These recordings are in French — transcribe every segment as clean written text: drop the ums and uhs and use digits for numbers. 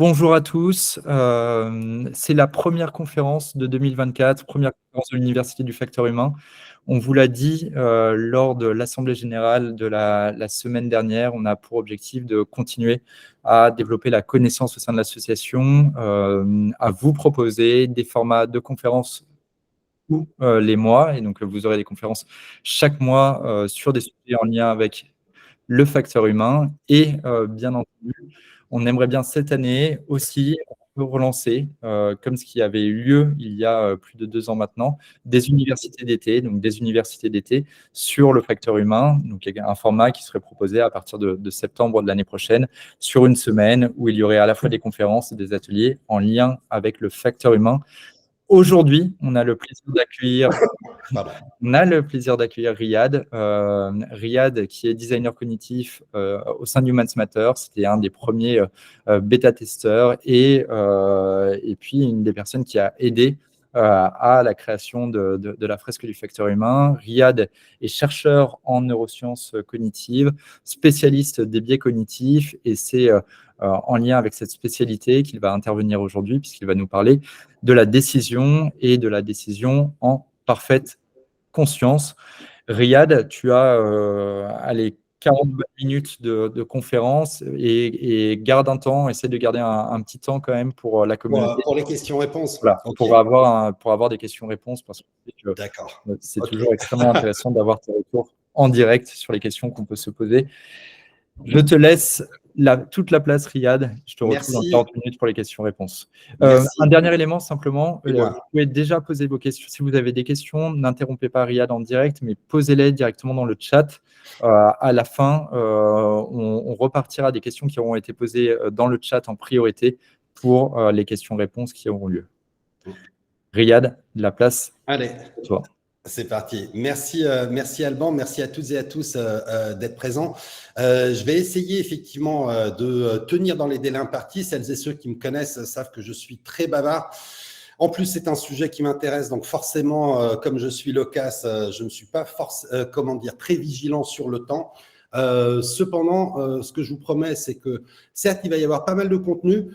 Bonjour à tous. C'est la première conférence de 2024, première conférence de l'Université du facteur humain. On vous l'a dit lors de l'Assemblée générale de la semaine dernière, on a pour objectif de continuer à développer la connaissance au sein de l'association, à vous proposer des formats de conférences tous les mois. Et donc, vous aurez des conférences chaque mois sur des sujets en lien avec le facteur humain. Et bien entendu, on aimerait bien cette année aussi relancer, comme ce qui avait eu lieu il y a plus de 2 ans maintenant, des universités d'été, donc des universités d'été sur le facteur humain. Donc, il y a un format qui serait proposé à partir de septembre de l'année prochaine, sur une semaine, où il y aurait à la fois des conférences et des ateliers en lien avec le facteur humain. Aujourd'hui, on a le plaisir d'accueillir Riyad. Riyad, qui est designer cognitif au sein de Humans Matter. C'était un des premiers bêta-testeurs et puis une des personnes qui a aidé à la création de la fresque du facteur humain. Riyad est chercheur en neurosciences cognitives, spécialiste des biais cognitifs, et c'est en lien avec cette spécialité qu'il va intervenir aujourd'hui, puisqu'il va nous parler de la décision et de la décision en parfaite conscience. Riyad, tu as 40 minutes de conférence et garde un temps, essaie de garder un petit temps quand même pour la communauté. Pour les questions-réponses. Voilà, Okay. pour avoir des questions-réponses, parce que c'est toujours extrêmement intéressant d'avoir tes retours en direct sur les questions qu'on peut se poser. Je te laisse toute la place, Riyad. Je te retrouve dans 40 minutes pour les questions-réponses. Un dernier élément, simplement. Vous pouvez déjà poser vos questions. Si vous avez des questions, n'interrompez pas Riyad en direct, mais posez-les directement dans le chat. À la fin, on repartira des questions qui auront été posées dans le chat en priorité pour les questions-réponses qui auront lieu. Riyad, la place. Allez. Pour toi. C'est parti. Merci Alban, merci à toutes et à tous d'être présents. Je vais essayer effectivement de tenir dans les délais impartis. Celles et ceux qui me connaissent savent que je suis très bavard. En plus, c'est un sujet qui m'intéresse, donc forcément, comme je suis loquace, je ne suis pas très vigilant sur le temps. Cependant, ce que je vous promets, c'est que certes, il va y avoir pas mal de contenu,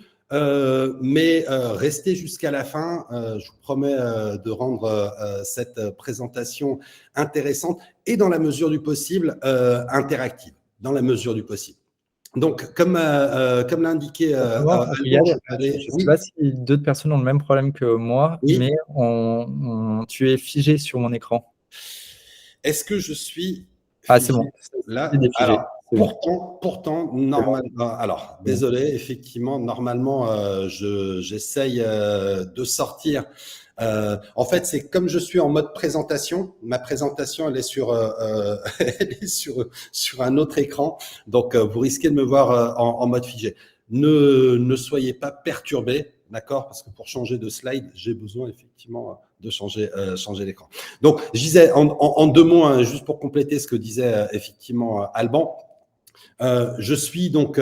mais restez jusqu'à la fin. Je vous promets de rendre cette présentation intéressante et dans la mesure du possible interactive, dans la mesure du possible. Donc, comme l'a indiqué Alban, je ne sais pas si d'autres personnes ont le même problème que moi, mais tu es figé sur mon écran. Est-ce que je suis figé? Ah, c'est bon. Là, alors, pourtant, normalement, alors, désolé, effectivement, normalement, j'essaye de sortir. En fait, c'est comme je suis en mode présentation. Ma présentation, elle est sur un autre écran. Donc, vous risquez de me voir en mode figé. Ne soyez pas perturbés, d'accord? Parce que pour changer de slide, j'ai besoin effectivement de changer l'écran. Donc, je disais en 2 mots, hein, juste pour compléter ce que disait effectivement Alban. Je suis donc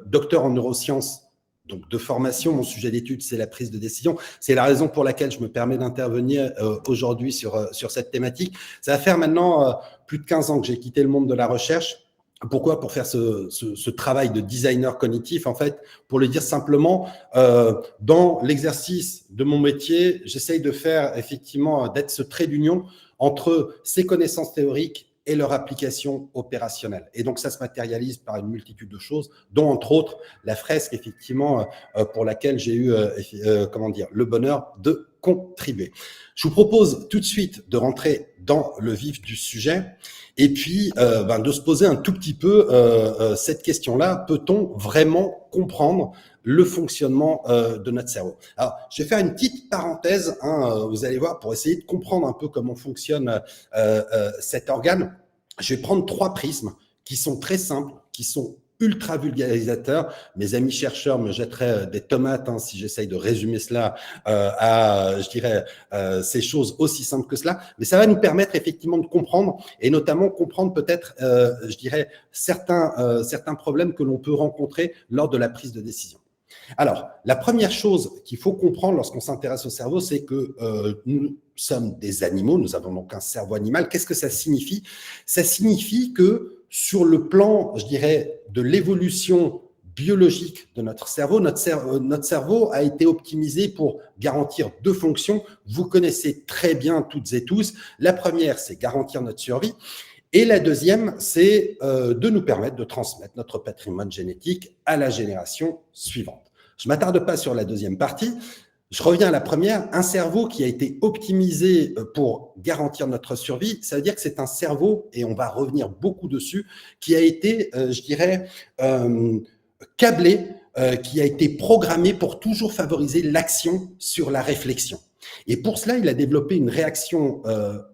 docteur en neurosciences. Donc, de formation, mon sujet d'étude, c'est la prise de décision. C'est la raison pour laquelle je me permets d'intervenir aujourd'hui sur cette thématique. Ça va faire maintenant plus de 15 ans que j'ai quitté le monde de la recherche. Pourquoi? Pour faire ce travail de designer cognitif, en fait, pour le dire simplement, dans l'exercice de mon métier, j'essaye de faire effectivement, d'être ce trait d'union entre ces connaissances théoriques et leur application opérationnelle. Et donc, ça se matérialise par une multitude de choses, dont, entre autres, la fresque, effectivement, pour laquelle j'ai eu, le bonheur de contribuer. Je vous propose tout de suite de rentrer dans le vif du sujet et puis de se poser un tout petit peu cette question-là. Peut-on vraiment comprendre le fonctionnement de notre cerveau? Alors, je vais faire une petite parenthèse, vous allez voir, pour essayer de comprendre un peu comment fonctionne cet organe. Je vais prendre 3 prismes qui sont très simples, qui sont ultra vulgarisateurs. Mes amis chercheurs me jetteraient des tomates si j'essaye de résumer cela à, je dirais, ces choses aussi simples que cela. Mais ça va nous permettre effectivement de comprendre, et notamment comprendre peut-être, je dirais, certains problèmes que l'on peut rencontrer lors de la prise de décision. Alors, la première chose qu'il faut comprendre lorsqu'on s'intéresse au cerveau, c'est que nous sommes des animaux, nous avons donc un cerveau animal. Qu'est-ce que ça signifie? Ça signifie que sur le plan, je dirais, de l'évolution biologique de notre cerveau. Notre cerveau a été optimisé pour garantir deux fonctions. Vous connaissez très bien toutes et tous. La première, c'est garantir notre survie. Et la deuxième, c'est de nous permettre de transmettre notre patrimoine génétique à la génération suivante. Je ne m'attarde pas sur la deuxième partie. Je reviens à la première. Un cerveau qui a été optimisé pour garantir notre survie, ça veut dire que c'est un cerveau, et on va revenir beaucoup dessus, qui a été, je dirais, câblé, qui a été programmé pour toujours favoriser l'action sur la réflexion. Et pour cela, il a développé une réaction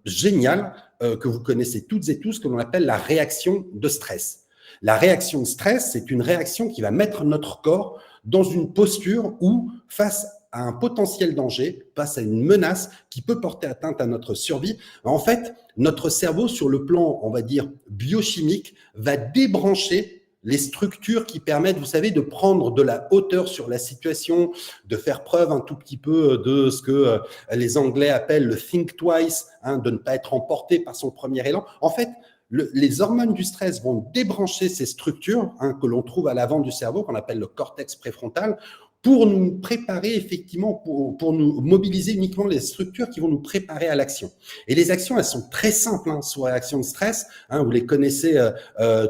géniale que vous connaissez toutes et tous, que l'on appelle la réaction de stress. La réaction de stress, c'est une réaction qui va mettre notre corps dans une posture où, face à un potentiel danger, face à une menace qui peut porter atteinte à notre survie, en fait, notre cerveau, sur le plan, on va dire, biochimique, va débrancher les structures qui permettent, vous savez, de prendre de la hauteur sur la situation, de faire preuve un tout petit peu de ce que les Anglais appellent le think twice, de ne pas être emporté par son premier élan. En fait, les hormones du stress vont débrancher ces structures que l'on trouve à l'avant du cerveau, qu'on appelle le cortex préfrontal, pour nous préparer effectivement, pour nous mobiliser uniquement les structures qui vont nous préparer à l'action. Et les actions, elles sont très simples sur réaction de stress. Vous les connaissez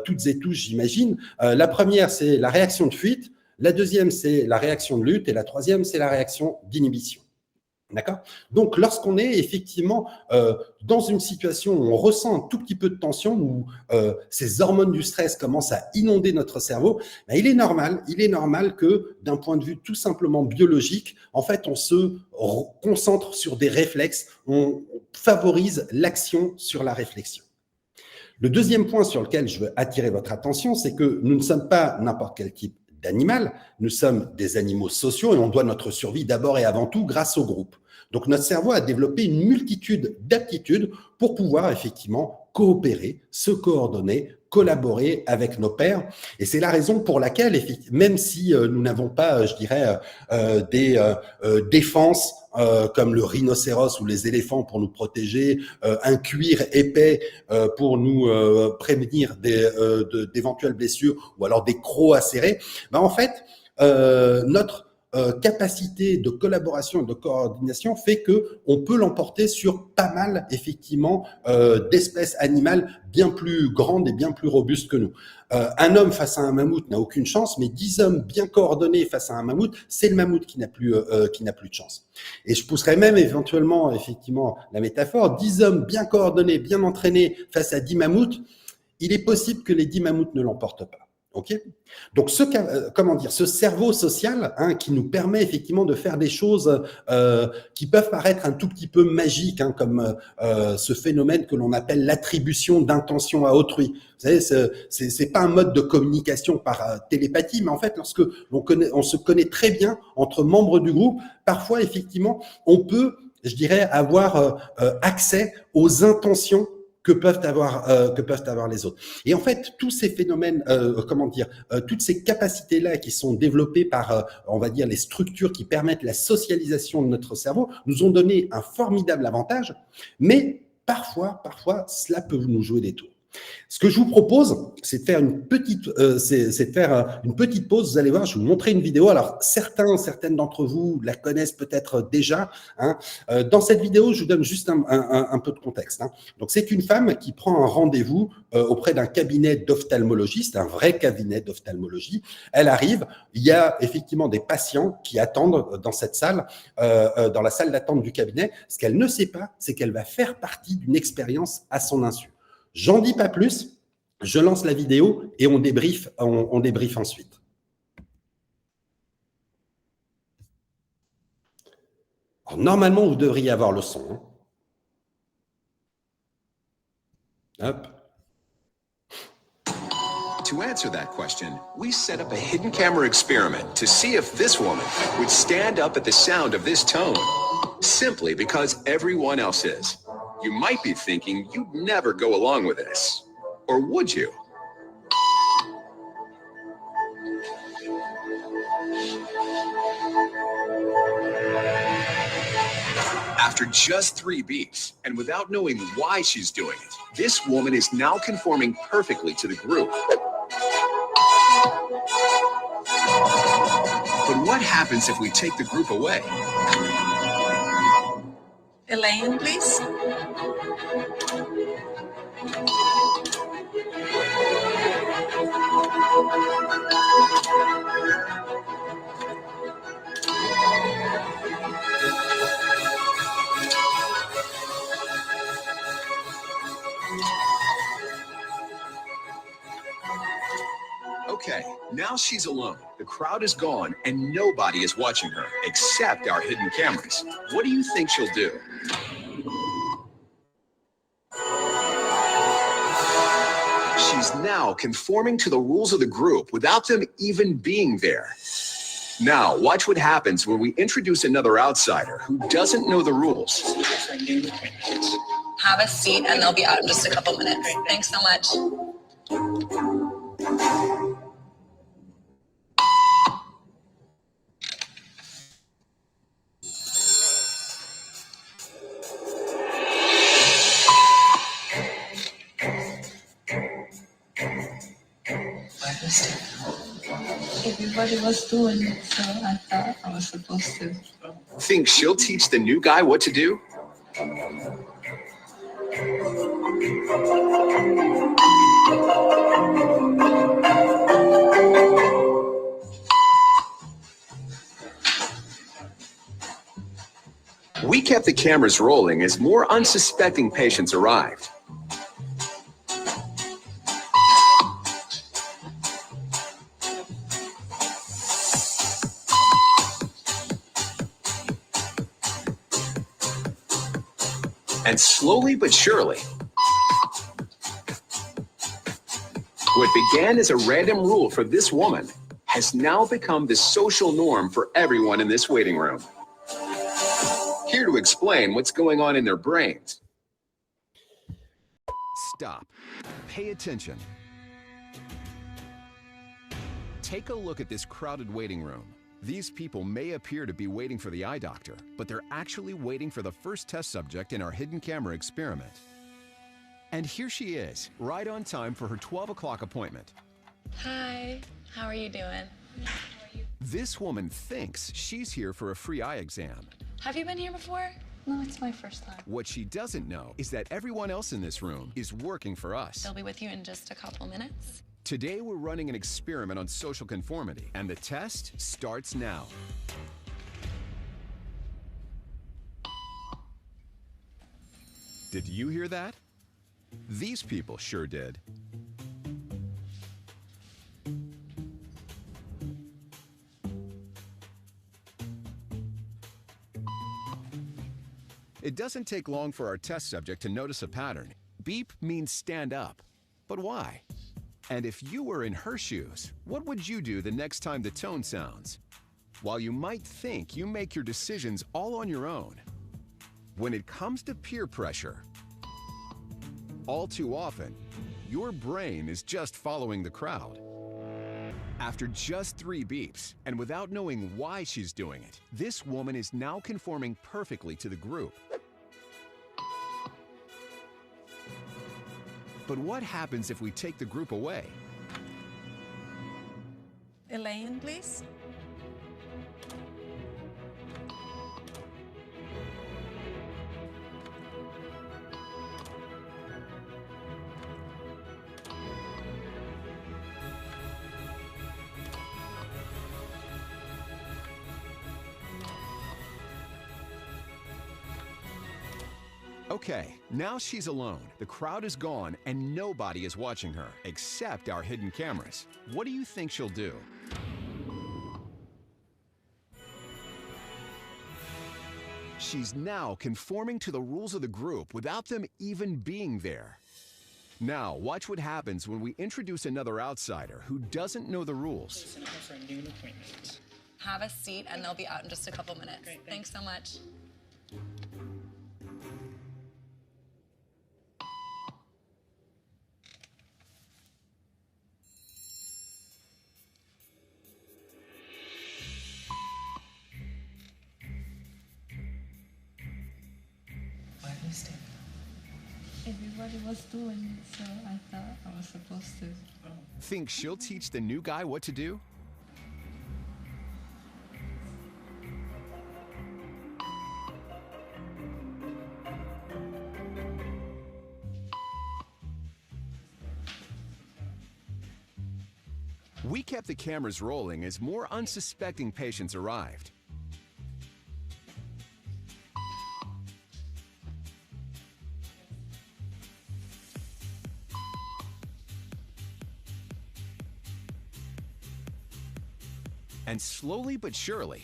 toutes et tous, j'imagine. La première, c'est la réaction de fuite. La deuxième, c'est la réaction de lutte. Et la troisième, c'est la réaction d'inhibition. D'accord ? Donc, lorsqu'on est effectivement dans une situation où on ressent un tout petit peu de tension, où ces hormones du stress commencent à inonder notre cerveau, ben, il est normal que, d'un point de vue tout simplement biologique, en fait, on se concentre sur des réflexes, on favorise l'action sur la réflexion. Le deuxième point sur lequel je veux attirer votre attention, c'est que nous ne sommes pas n'importe quel type d'animal, nous sommes des animaux sociaux et on doit notre survie d'abord et avant tout grâce au groupe. Donc notre cerveau a développé une multitude d'aptitudes pour pouvoir effectivement coopérer, se coordonner, collaborer avec nos pairs. Et c'est la raison pour laquelle, même si nous n'avons pas, je dirais, des défenses comme le rhinocéros ou les éléphants pour nous protéger, un cuir épais pour nous prévenir d'éventuelles blessures, ou alors des crocs acérés, ben en fait, notre capacité de collaboration et de coordination fait que on peut l'emporter sur pas mal effectivement d'espèces animales bien plus grandes et bien plus robustes que nous. Un homme face à un mammouth n'a aucune chance, mais 10 hommes bien coordonnés face à un mammouth, c'est le mammouth qui n'a plus de chance. Et je pousserais même éventuellement effectivement la métaphore, 10 hommes bien coordonnés, bien entraînés face à 10 mammouths, il est possible que les 10 mammouths ne l'emportent pas. Okay ? Donc, ce cerveau social qui nous permet effectivement de faire des choses qui peuvent paraître un tout petit peu magiques, comme ce phénomène que l'on appelle l'attribution d'intention à autrui. Vous savez, c'est pas un mode de communication par télépathie, mais en fait, lorsque on se connaît très bien entre membres du groupe, parfois effectivement, on peut, je dirais, avoir accès aux intentions que peuvent avoir les autres. Et en fait, tous ces phénomènes, toutes ces capacités-là qui sont développées par, on va dire, les structures qui permettent la socialisation de notre cerveau, nous ont donné un formidable avantage, mais parfois, cela peut nous jouer des tours. Ce que je vous propose, c'est de faire une petite pause. Vous allez voir, je vais vous montrer une vidéo. Alors, certaines d'entre vous la connaissent peut-être déjà. Dans cette vidéo, je vous donne juste un peu de contexte. Donc, c'est une femme qui prend un rendez-vous auprès d'un cabinet d'ophtalmologiste, un vrai cabinet d'ophtalmologie. Elle arrive, il y a effectivement des patients qui attendent dans cette salle, dans la salle d'attente du cabinet. Ce qu'elle ne sait pas, c'est qu'elle va faire partie d'une expérience à son insu. J'en dis pas plus, je lance la vidéo et on débriefe ensuite. Alors, normalement, vous devriez avoir le son. Hop. To answer that question, we set up a hidden camera experiment to see if this woman would stand up at the sound of this tone, simply because everyone else is. You might be thinking you'd never go along with this. Or would you? After just 3 beats, and without knowing why she's doing it, this woman is now conforming perfectly to the group. But what happens if we take the group away? Elaine, please. Okay, now she's alone. The crowd is gone and nobody is watching her except our hidden cameras. What do you think she'll do? She's now conforming to the rules of the group without them even being there. Now, watch what happens when we introduce another outsider who doesn't know the rules. Have a seat and they'll be out in just a couple minutes. Thanks so much. Everybody was doing it, so I thought I was supposed to. Think she'll teach the new guy what to do? We kept the cameras rolling as more unsuspecting patients arrived. And slowly but surely, what began as a random rule for this woman has now become the social norm for everyone in this waiting room. Here to explain what's going on in their brains. Stop. Pay attention. Take a look at this crowded waiting room. These people may appear to be waiting for the eye doctor, but they're actually waiting for the first test subject in our hidden camera experiment. And here she is, right on time for her 12 o'clock appointment. Hi, how are you doing? This woman thinks she's here for a free eye exam. Have you been here before? No, it's my first time. What she doesn't know is that everyone else in this room is working for us. They'll be with you in just a couple minutes. Today we're running an experiment on social conformity, and the test starts now. Did you hear that? These people sure did. It doesn't take long for our test subject to notice a pattern. Beep means stand up. But why? And if you were in her shoes, what would you do the next time the tone sounds? While you might think you make your decisions all on your own, when it comes to peer pressure, all too often, your brain is just following the crowd. After just 3 beeps, and without knowing why she's doing it, this woman is now conforming perfectly to the group. But what happens if we take the group away? Elaine, please. Okay, now she's alone. The crowd is gone and nobody is watching her, except our hidden cameras. What do you think she'll do? She's now conforming to the rules of the group without them even being there. Now, watch what happens when we introduce another outsider who doesn't know the rules. Have a seat and they'll be out in just a couple minutes. Thanks so much. Everybody was doing it, so I thought I was supposed to. Think she'll teach the new guy what to do? We kept the cameras rolling as more unsuspecting patients arrived. And slowly but surely,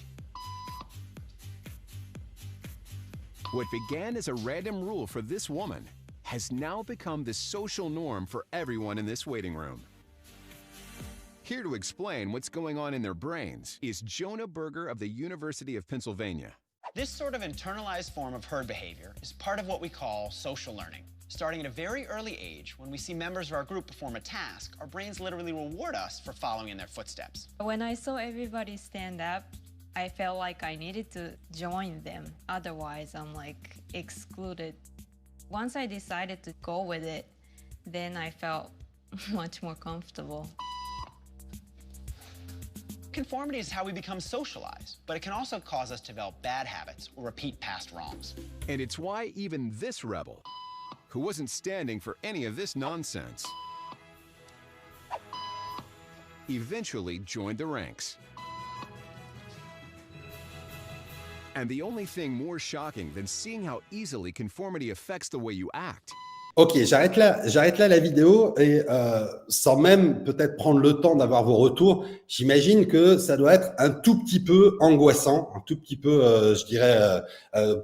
what began as a random rule for this woman has now become the social norm for everyone in this waiting room. Here to explain what's going on in their brains is Jonah Berger of the University of Pennsylvania. This sort of internalized form of herd behavior is part of what we call social learning. Starting at a very early age, when we see members of our group perform a task, our brains literally reward us for following in their footsteps. When I saw everybody stand up, I felt like I needed to join them. Otherwise, I'm like excluded. Once I decided to go with it, then I felt much more comfortable. Conformity is how we become socialized, but it can also cause us to develop bad habits or repeat past wrongs. And it's why even this rebel, who wasn't standing for any of this nonsense, eventually joined the ranks. And the only thing more shocking than seeing how easily conformity affects the way you act. Ok, j'arrête là la vidéo et sans même peut-être prendre le temps d'avoir vos retours, j'imagine que ça doit être un tout petit peu angoissant, un tout petit peu, je dirais,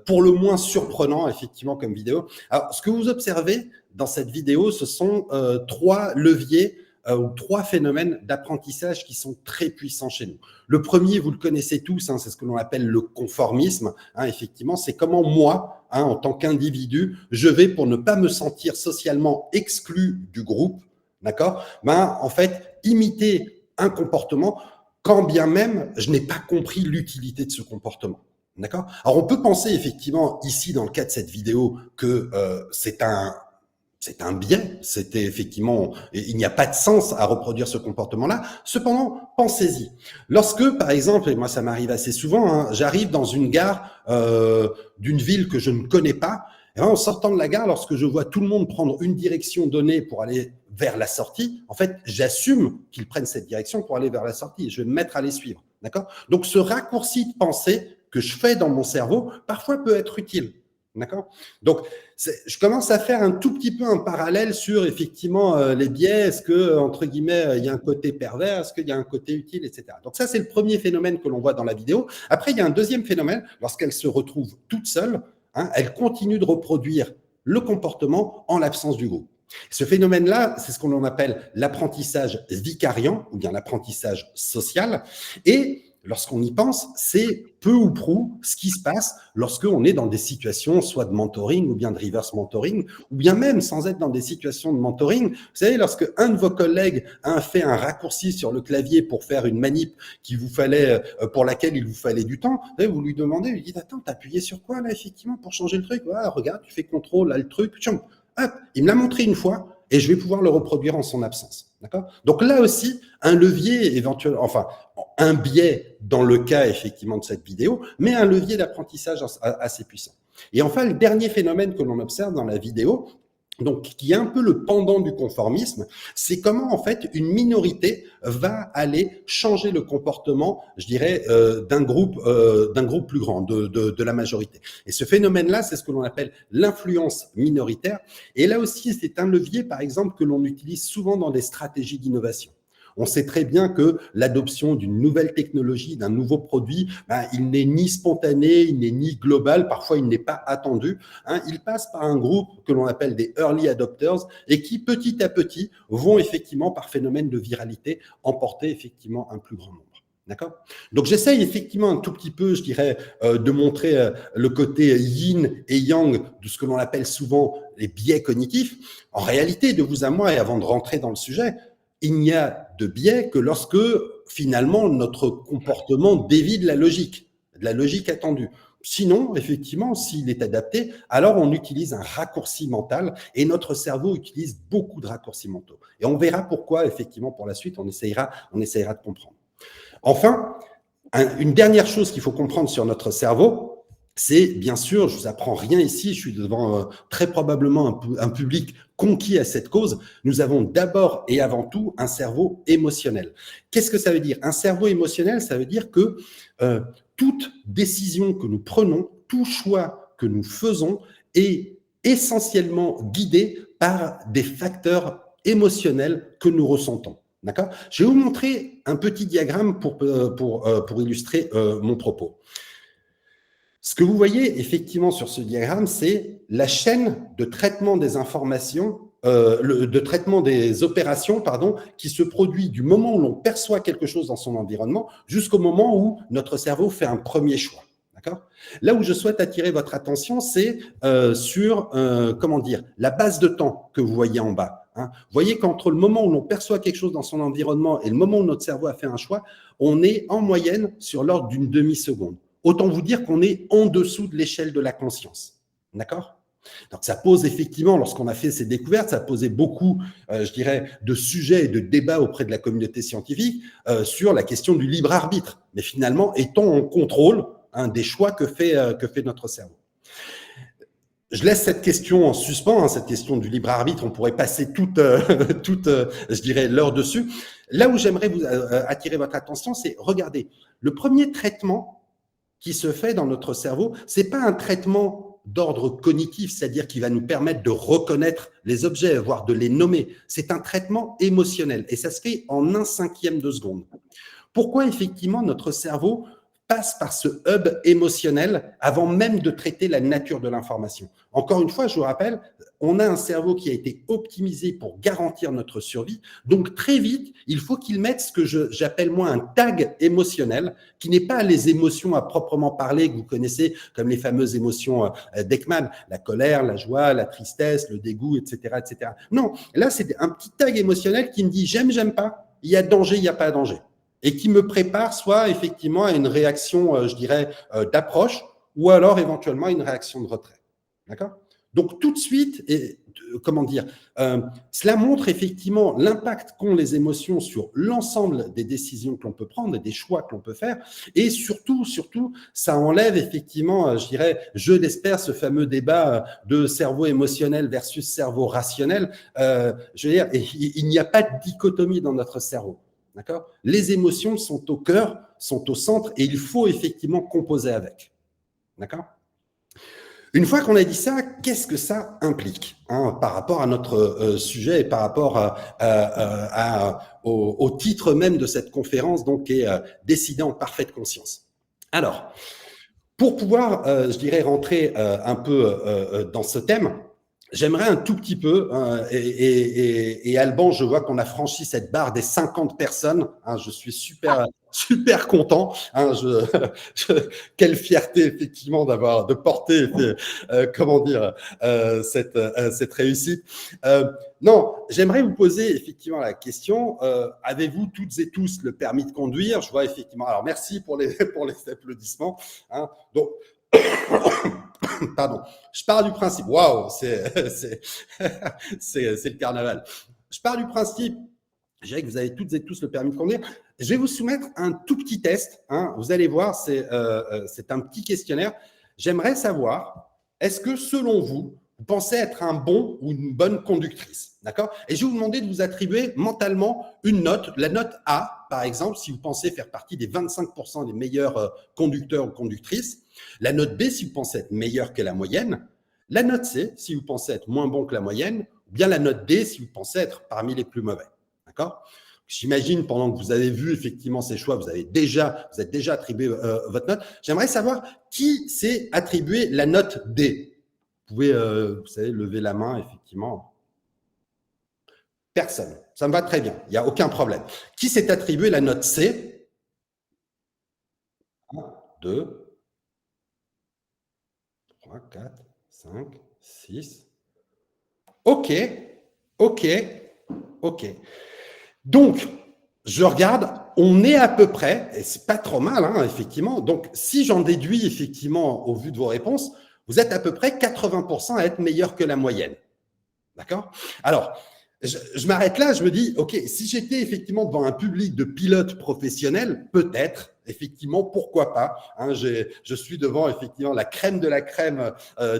pour le moins surprenant effectivement comme vidéo. Alors, ce que vous observez dans cette vidéo, ce sont 3 leviers ou 3 phénomènes d'apprentissage qui sont très puissants chez nous. Le premier, vous le connaissez tous, hein, c'est ce que l'on appelle le conformisme. Hein, effectivement, c'est comment moi, hein, en tant qu'individu, je vais, pour ne pas me sentir socialement exclu du groupe, d'accord, en fait, imiter un comportement quand bien même je n'ai pas compris l'utilité de ce comportement. D'accord. Alors, on peut penser effectivement ici, dans le cas de cette vidéo, que c'est un biais, c'était effectivement, il n'y a pas de sens à reproduire ce comportement-là. Cependant, pensez-y. Lorsque, par exemple, et moi ça m'arrive assez souvent, hein, j'arrive dans une gare d'une ville que je ne connais pas, et en sortant de la gare, lorsque je vois tout le monde prendre une direction donnée pour aller vers la sortie, en fait, j'assume qu'ils prennent cette direction pour aller vers la sortie et je vais me mettre à les suivre. D'accord ? Donc, ce raccourci de pensée que je fais dans mon cerveau, parfois peut être utile. D'accord. Donc, je commence à faire un tout petit peu un parallèle sur effectivement les biais. Est-ce que, entre guillemets, il y a un côté pervers, est-ce qu'il y a un côté utile, etc. Donc ça, c'est le premier phénomène que l'on voit dans la vidéo. Après, il y a un deuxième phénomène. Lorsqu'elle se retrouve toute seule, hein, elle continue de reproduire le comportement en l'absence du groupe. Ce phénomène-là, c'est ce qu'on appelle l'apprentissage vicariant ou bien l'apprentissage social. Et lorsqu'on y pense, c'est peu ou prou ce qui se passe lorsqu'on est dans des situations soit de mentoring ou bien de reverse mentoring, ou bien même sans être dans des situations de mentoring. Vous savez, lorsque un de vos collègues a fait un raccourci sur le clavier pour faire une manip pour laquelle il vous fallait du temps, vous lui demandez, vous lui dites, attends, t'as appuyé sur quoi là effectivement pour changer le truc? Ah, regarde, tu fais contrôle, là le truc, hop, il me l'a montré une fois et je vais pouvoir le reproduire en son absence. D'accord? Donc là aussi, un levier éventuel, enfin, un biais dans le cas effectivement de cette vidéo, mais un levier d'apprentissage assez puissant. Et enfin, le dernier phénomène que l'on observe dans la vidéo, donc qui est un peu le pendant du conformisme, c'est comment en fait une minorité va aller changer le comportement, je dirais, d'un groupe plus grand, de la majorité. Et ce phénomène-là, c'est ce que l'on appelle l'influence minoritaire. Et là aussi, c'est un levier, par exemple, que l'on utilise souvent dans des stratégies d'innovation. On sait très bien que l'adoption d'une nouvelle technologie, d'un nouveau produit, il n'est ni spontané, il n'est ni global, parfois il n'est pas attendu. Hein, il passe par un groupe que l'on appelle des early adopters et qui petit à petit vont effectivement par phénomène de viralité emporter effectivement un plus grand nombre. D'accord ? Donc j'essaye effectivement un tout petit peu, je dirais, de montrer le côté yin et yang de ce que l'on appelle souvent les biais cognitifs. En réalité, de vous à moi, et avant de rentrer dans le sujet, il n'y a de biais que lorsque, finalement, notre comportement dévie de la logique attendue. Sinon, effectivement, s'il est adapté, alors on utilise un raccourci mental et notre cerveau utilise beaucoup de raccourcis mentaux. Et on verra pourquoi, effectivement, pour la suite, on essayera de comprendre. Enfin, une dernière chose qu'il faut comprendre sur notre cerveau, C'est bien sûr, je vous apprends rien ici, je suis devant très probablement un public conquis à cette cause. Nous avons d'abord et avant tout un cerveau émotionnel. Qu'est-ce que ça veut dire? Un cerveau émotionnel, ça veut dire que toute décision que nous prenons, tout choix que nous faisons est essentiellement guidé par des facteurs émotionnels que nous ressentons. D'accord? Je vais vous montrer un petit diagramme pour illustrer mon propos. Ce que vous voyez effectivement sur ce diagramme, c'est la chaîne de traitement des informations, de traitement des opérations, qui se produit du moment où l'on perçoit quelque chose dans son environnement jusqu'au moment où notre cerveau fait un premier choix. D'accord ? Là où je souhaite attirer votre attention, c'est sur la base de temps que vous voyez en bas. Vous voyez qu'entre le moment où l'on perçoit quelque chose dans son environnement et le moment où notre cerveau a fait un choix, on est en moyenne sur l'ordre d'une demi-seconde. Autant vous dire qu'on est en dessous de l'échelle de la conscience. D'accord ? Donc, ça pose effectivement, lorsqu'on a fait ces découvertes, ça posait beaucoup, de sujets et de débats auprès de la communauté scientifique sur la question du libre arbitre. Mais finalement, est-on en contrôle des choix que fait notre cerveau ? Je laisse cette question en suspens, cette question du libre arbitre. On pourrait passer toute l'heure dessus. Là où j'aimerais vous attirer votre attention, c'est, regardez, le premier traitement qui se fait dans notre cerveau, c'est pas un traitement d'ordre cognitif, c'est-à-dire qui va nous permettre de reconnaître les objets, voire de les nommer. C'est un traitement émotionnel et ça se fait en 1/5 de seconde. Pourquoi effectivement notre cerveau passe par ce hub émotionnel avant même de traiter la nature de l'information? Encore une fois, je vous rappelle, on a un cerveau qui a été optimisé pour garantir notre survie. Donc, très vite, il faut qu'il mette ce que j'appelle moi un tag émotionnel, qui n'est pas les émotions à proprement parler que vous connaissez, comme les fameuses émotions d'Ekman, la colère, la joie, la tristesse, le dégoût, etc., etc. Non, là, c'est un petit tag émotionnel qui me dit j'aime, j'aime pas, il y a danger, il n'y a pas danger. Et qui me prépare soit effectivement à une réaction, d'approche, ou alors éventuellement à une réaction de retrait. D'accord ? Donc, tout de suite, cela montre effectivement l'impact qu'ont les émotions sur l'ensemble des décisions que l'on peut prendre et des choix que l'on peut faire. Et surtout, ça enlève effectivement, je l'espère, ce fameux débat de cerveau émotionnel versus cerveau rationnel. Il n'y a pas de dichotomie dans notre cerveau. D'accord ? Les émotions sont au cœur, sont au centre et il faut effectivement composer avec. D'accord ? Une fois qu'on a dit ça, qu'est-ce que ça implique par rapport à notre sujet et par rapport au titre même de cette conférence, donc qui est décider en parfaite conscience. Alors, pour pouvoir, rentrer un peu dans ce thème, j'aimerais un tout petit peu, et Alban, je vois qu'on a franchi cette barre des 50 personnes. Je suis super content. Quelle fierté effectivement de porter, cette réussite. Non, j'aimerais vous poser effectivement la question. Avez-vous toutes et tous le permis de conduire? Je vois effectivement. Alors merci pour les applaudissements. Donc pardon, je pars du principe, waouh, c'est le carnaval. Je pars du principe, je dirais que vous avez toutes et tous le permis de conduire. Je vais vous soumettre un tout petit test, vous allez voir, c'est un petit questionnaire. J'aimerais savoir, est-ce que selon vous, vous pensez être un bon ou une bonne conductrice, d'accord? Et je vais vous demander de vous attribuer mentalement une note, la note A, par exemple, si vous pensez faire partie des 25% des meilleurs conducteurs ou conductrices. La note B, si vous pensez être meilleur que la moyenne. La note C, si vous pensez être moins bon que la moyenne. Ou bien la note D, si vous pensez être parmi les plus mauvais. D'accord ? J'imagine, pendant que vous avez vu effectivement ces choix, vous êtes déjà attribué votre note. J'aimerais savoir qui s'est attribué la note D. Vous pouvez, vous savez, lever la main, effectivement. Personne. Ça me va très bien. Il n'y a aucun problème. Qui s'est attribué la note C? 1, 2, 3, 4, 5, 6. OK. Donc, je regarde, on est à peu près, et c'est pas trop mal, effectivement. Donc, si j'en déduis, effectivement, au vu de vos réponses, vous êtes à peu près 80% à être meilleur que la moyenne. D'accord ? Alors, je m'arrête là, je me dis, OK, si j'étais effectivement devant un public de pilotes professionnels, peut-être, effectivement, pourquoi pas, hein, je suis devant effectivement la crème de la crème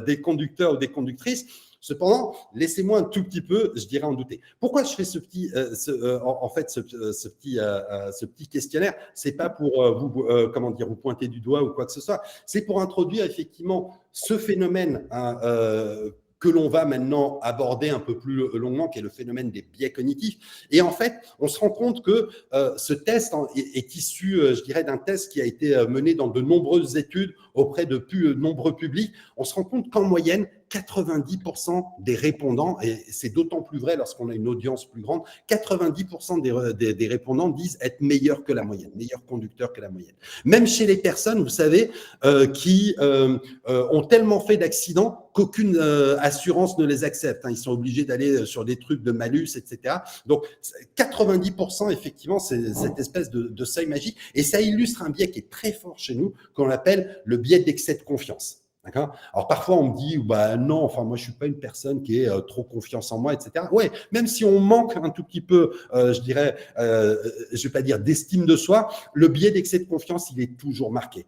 des conducteurs ou des conductrices. Cependant, laissez-moi un tout petit peu, je dirais, en douter. Pourquoi je fais ce petit, ce petit questionnaire? C'est pas pour vous pointer du doigt ou quoi que ce soit. C'est pour introduire effectivement ce phénomène que l'on va maintenant aborder un peu plus longuement, qui est le phénomène des biais cognitifs. Et en fait, on se rend compte que ce test est issu, je dirais, d'un test qui a été mené dans de nombreuses études auprès de nombreux publics. On se rend compte qu'en moyenne, 90% des répondants, et c'est d'autant plus vrai lorsqu'on a une audience plus grande, 90% des répondants disent être meilleurs que la moyenne, meilleurs conducteurs que la moyenne. Même chez les personnes, vous savez, qui ont tellement fait d'accidents qu'aucune assurance ne les accepte. Ils sont obligés d'aller sur des trucs de malus, etc. Donc, 90%, effectivement, c'est cette espèce de seuil magique. Et ça illustre un biais qui est très fort chez nous, qu'on appelle le biais d'excès de confiance. D'accord. Alors parfois on me dit bah non, enfin moi je suis pas une personne qui est trop confiance en moi, etc. Ouais, même si on manque un tout petit peu, je dirais, je vais pas dire d'estime de soi, le biais d'excès de confiance il est toujours marqué.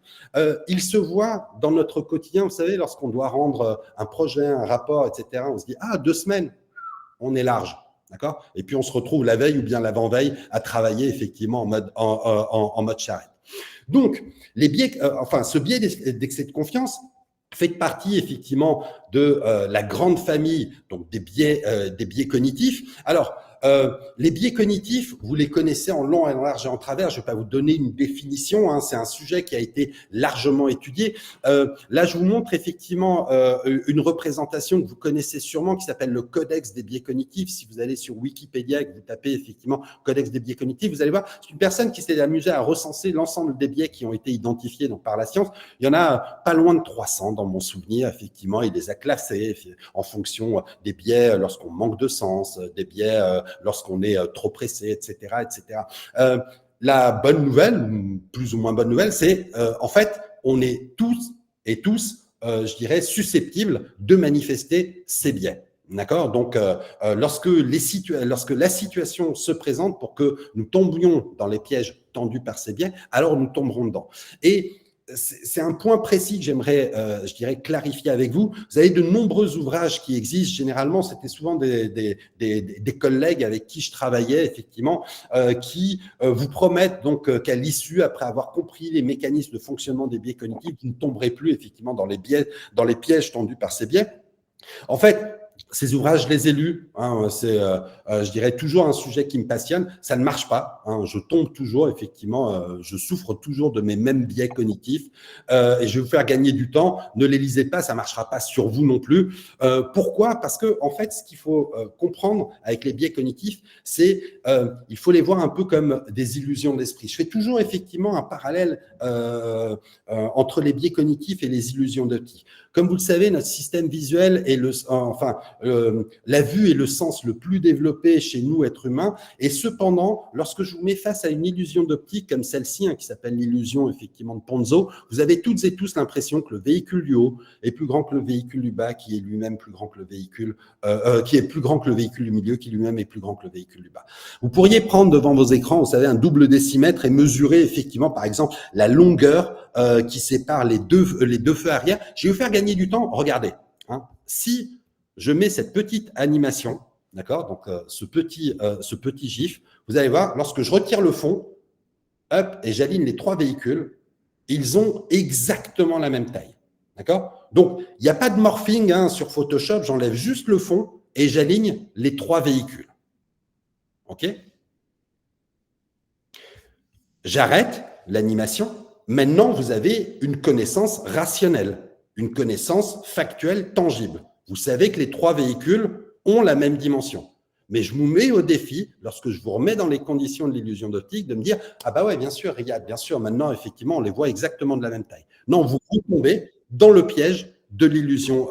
Il se voit dans notre quotidien, vous savez, lorsqu'on doit rendre un projet, un rapport, etc. On se dit 2 semaines, on est large. D'accord. Et puis on se retrouve la veille ou bien l'avant-veille à travailler effectivement en mode charrette. Donc les biais, ce biais d'excès de confiance fait partie effectivement de la grande famille donc des biais cognitifs. Alors les biais cognitifs, vous les connaissez en long, en large et en travers. Je ne vais pas vous donner une définition, hein, c'est un sujet qui a été largement étudié. Là, je vous montre effectivement une représentation que vous connaissez sûrement qui s'appelle le Codex des biais cognitifs. Si vous allez sur Wikipédia et que vous tapez effectivement Codex des biais cognitifs, vous allez voir, c'est une personne qui s'est amusée à recenser l'ensemble des biais qui ont été identifiés donc, par la science. Il y en a pas loin de 300 dans mon souvenir, effectivement. Il les a classés en fonction des biais lorsqu'on manque de sens, des biais lorsqu'on est trop pressé, etc., etc. La bonne nouvelle, plus ou moins bonne nouvelle, c'est en fait, on est tous, je dirais, susceptibles de manifester ces biais. D'accord. Donc, lorsque la situation se présente pour que nous tombions dans les pièges tendus par ces biais, alors nous tomberons dedans. Et c'est un point précis que j'aimerais, je dirais, clarifier avec vous. Vous avez de nombreux ouvrages qui existent. Généralement, c'était souvent des collègues avec qui je travaillais, effectivement, qui vous promettent donc qu'à l'issue, après avoir compris les mécanismes de fonctionnement des biais cognitifs, vous ne tomberez plus effectivement dans les pièges tendus par ces biais. En fait, ces ouvrages, je les ai lus. C'est, je dirais, toujours un sujet qui me passionne. Ça ne marche pas. Je tombe toujours, effectivement. Je souffre toujours de mes mêmes biais cognitifs. Et je vais vous faire gagner du temps. Ne les lisez pas, ça ne marchera pas sur vous non plus. Pourquoi ? Parce que, en fait, ce qu'il faut comprendre avec les biais cognitifs, c'est il faut les voir un peu comme des illusions de l'esprit. Je fais toujours, effectivement, un parallèle entre les biais cognitifs et les illusions d'optique. Comme vous le savez, notre système visuel est la vue est le sens le plus développé chez nous, êtres humains. Et cependant, lorsque je vous mets face à une illusion d'optique comme celle-ci, qui s'appelle l'illusion effectivement de Ponzo, vous avez toutes et tous l'impression que le véhicule du haut est plus grand que le véhicule du bas, qui est lui-même plus grand que le véhicule, qui est plus grand que le véhicule du milieu, qui lui-même est plus grand que le véhicule du bas. Vous pourriez prendre devant vos écrans, vous savez, un double décimètre et mesurer effectivement, par exemple, la longueur qui sépare les deux feux arrière. Je vais vous faire gagner du temps. Regardez, si je mets cette petite animation, d'accord, donc ce petit gif, vous allez voir, lorsque je retire le fond, hop, et j'aligne les 3 véhicules, ils ont exactement la même taille, d'accord. Donc, il n'y a pas de morphing sur Photoshop, j'enlève juste le fond et j'aligne les 3 véhicules, ok. J'arrête l'animation. Maintenant, vous avez une connaissance rationnelle, une connaissance factuelle, tangible. Vous savez que les 3 véhicules ont la même dimension. Mais je vous mets au défi, lorsque je vous remets dans les conditions de l'illusion d'optique, de me dire « Ah bah ouais, bien sûr, regarde, bien sûr, maintenant, effectivement, on les voit exactement de la même taille. » Non, vous retombez dans le piège de l'illusion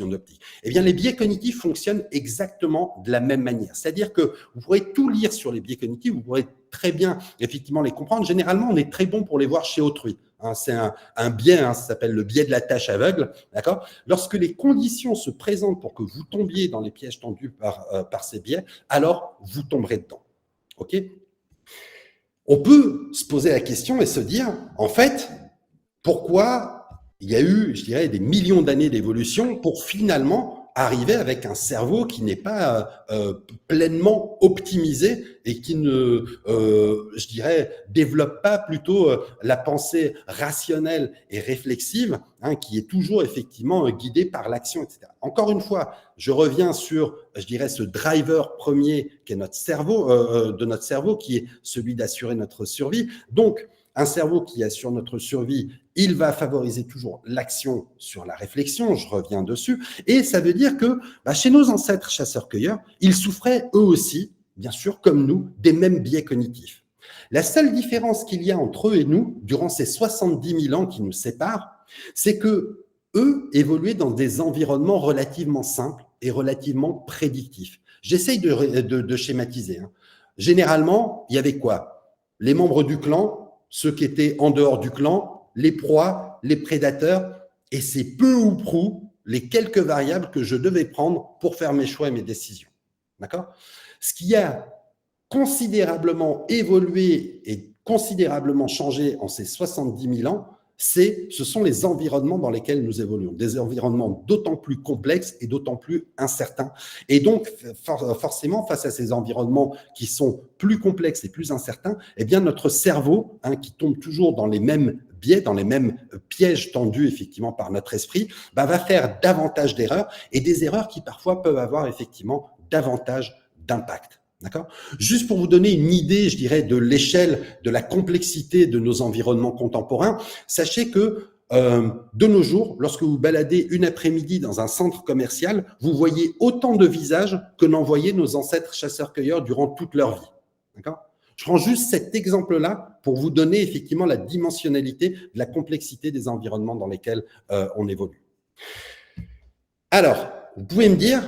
d'optique. Eh bien, les biais cognitifs fonctionnent exactement de la même manière. C'est-à-dire que vous pourrez tout lire sur les biais cognitifs, vous pourrez très bien, effectivement, les comprendre. Généralement, on est très bon pour les voir chez autrui. hein, c'est un biais, hein, ça s'appelle le biais de la tâche aveugle, d'accord? Lorsque les conditions se présentent pour que vous tombiez dans les pièges tendus par ces biais, alors vous tomberez dedans, ok? On peut se poser la question et se dire, en fait, pourquoi il y a eu, je dirais, des millions d'années d'évolution pour finalement arriver avec un cerveau qui n'est pas pleinement optimisé et qui ne, je dirais, développe pas plutôt la pensée rationnelle et réflexive, hein, qui est toujours effectivement guidée par l'action, etc. Encore une fois, je reviens sur, je dirais, ce driver premier qui est notre cerveau, de notre cerveau, qui est celui d'assurer notre survie. Donc, un cerveau qui assure notre survie, il va favoriser toujours l'action sur la réflexion, je reviens dessus, et ça veut dire que chez nos ancêtres chasseurs-cueilleurs, ils souffraient eux aussi, bien sûr, comme nous, des mêmes biais cognitifs. La seule différence qu'il y a entre eux et nous, durant ces 70 000 ans qui nous séparent, c'est que eux évoluaient dans des environnements relativement simples et relativement prédictifs. J'essaye de schématiser. Hein. Généralement, il y avait quoi? Les membres du clan, ceux qui étaient en dehors du clan, les proies, les prédateurs, et c'est peu ou prou les quelques variables que je devais prendre pour faire mes choix et mes décisions. D'accord? Ce qui a considérablement évolué et considérablement changé en ces 70 000 ans, ce sont les environnements dans lesquels nous évoluons, des environnements d'autant plus complexes et d'autant plus incertains. Et donc, forcément, face à ces environnements qui sont plus complexes et plus incertains, eh bien, notre cerveau, hein, qui tombe toujours dans les mêmes biais, dans les mêmes pièges tendus effectivement par notre esprit, va faire davantage d'erreurs, et des erreurs qui parfois peuvent avoir effectivement davantage d'impact. D'accord ? Juste pour vous donner une idée, je dirais, de l'échelle, de la complexité de nos environnements contemporains, sachez que de nos jours, lorsque vous baladez une après-midi dans un centre commercial, vous voyez autant de visages que n'en voyaient nos ancêtres chasseurs-cueilleurs durant toute leur vie. D'accord ? Je prends juste cet exemple-là pour vous donner effectivement la dimensionnalité, de la complexité des environnements dans lesquels on évolue. Alors, vous pouvez me dire,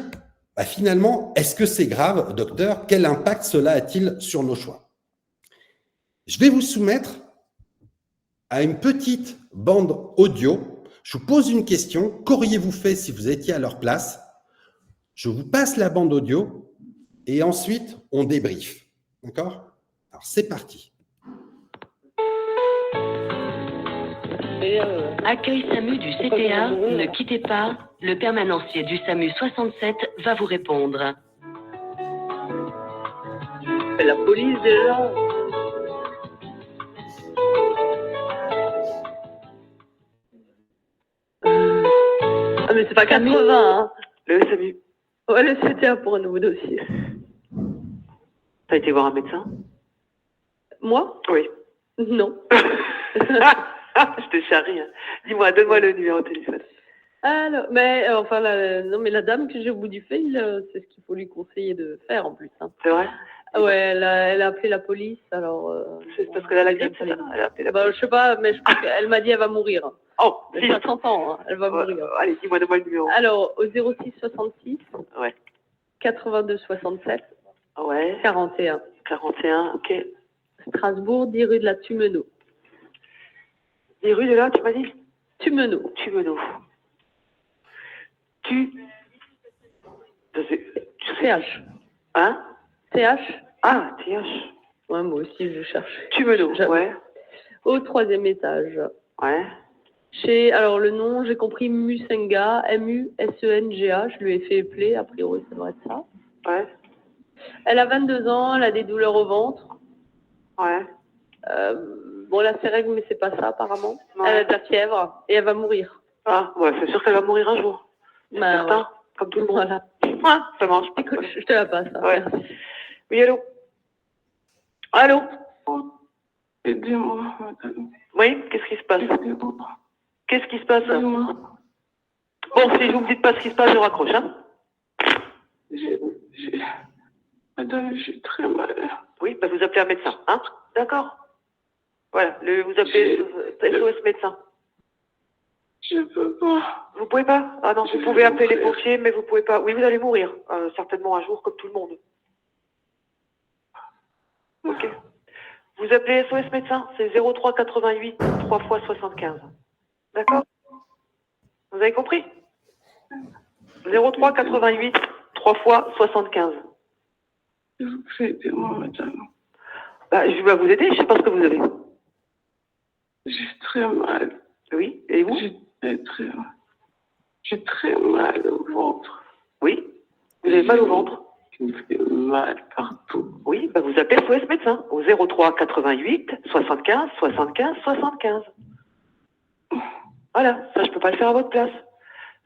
finalement, est-ce que c'est grave, docteur? Quel impact cela a-t-il sur nos choix? Je vais vous soumettre à une petite bande audio. Je vous pose une question. Qu'auriez-vous fait si vous étiez à leur place? Je vous passe la bande audio et ensuite, on débriefe. D'accord? Alors, c'est parti. Accueil SAMU du CTA, ne quittez pas. Le permanencier du SAMU 67 va vous répondre. La police déjà. Ah mais c'est pas 80, hein. Le SAMU. Ouais, le CTA pour un nouveau dossier. T'as été voir un médecin? Moi? Oui. Non. Je te charrie. Hein. Dis-moi, donne-moi le numéro de téléphone. Alors, mais enfin, non, mais la dame que j'ai au bout du fil, c'est ce qu'il faut lui conseiller de faire en plus. Hein. C'est vrai? Ouais, elle a appelé la police. Alors, c'est parce qu'elle a la grippe, elle a appelé la police. Je sais pas, mais je crois qu'elle m'a dit elle va mourir. Oh, si. 60 ans, hein, elle va mourir. Allez, dis-moi, donne-moi le numéro. Alors, au 06 66. Ouais. 82 67. Ouais. 41. 41, ok. Strasbourg, 10 rue de la Tumeno. 10 rue de là, tu m'as dit? Tumeno. Tumeno. CH. Hein? CH. Ah, TH. Ouais, moi aussi, je cherche. Tumeno, ouais. Au 3e étage. Ouais. Alors, le nom, j'ai compris Musenga, M-U-S-E-N-G-A. Je lui ai fait épeler, a priori, ça devrait être ça. Ouais. Elle a 22 ans, elle a des douleurs au ventre. Ouais. Bon, là, c'est règle, mais c'est pas ça, apparemment. Ouais. Elle a de la fièvre et elle va mourir. Ah, ouais, c'est sûr qu'elle va mourir un jour. Certain, ouais. Comme tout le monde. Voilà. Ouais, ça marche. Écoute, je te la passe. Hein. Ouais. Oui, allô? Allô? Aidez-moi. Oui, qu'est-ce qui se passe? Qu'est-ce qui se passe? Bon, si vous me dites pas ce qui se passe, je raccroche, hein? Madame, j'ai très mal. Oui, bah vous appelez un médecin, hein? D'accord. Voilà, vous appelez SOS médecin. Je peux pas. Vous pouvez pas? Ah non, vous pouvez appeler les pompiers, mais vous pouvez pas. Oui, vous allez mourir, certainement un jour, comme tout le monde. Ok. Vous appelez SOS médecin, c'est 03 88 3 fois 75. D'accord? Vous avez compris? 03 88 3 fois 75. Aidez-moi, madame. Bah, je vais vous aider, je ne sais pas ce que vous avez. J'ai très mal. Oui, et vous? J'ai très mal au ventre. Oui, vous avez mal au ventre? Il me fait mal partout. Oui, bah vous appelez SOS médecin au 03 88 75 75 75. Voilà, ça je peux pas le faire à votre place.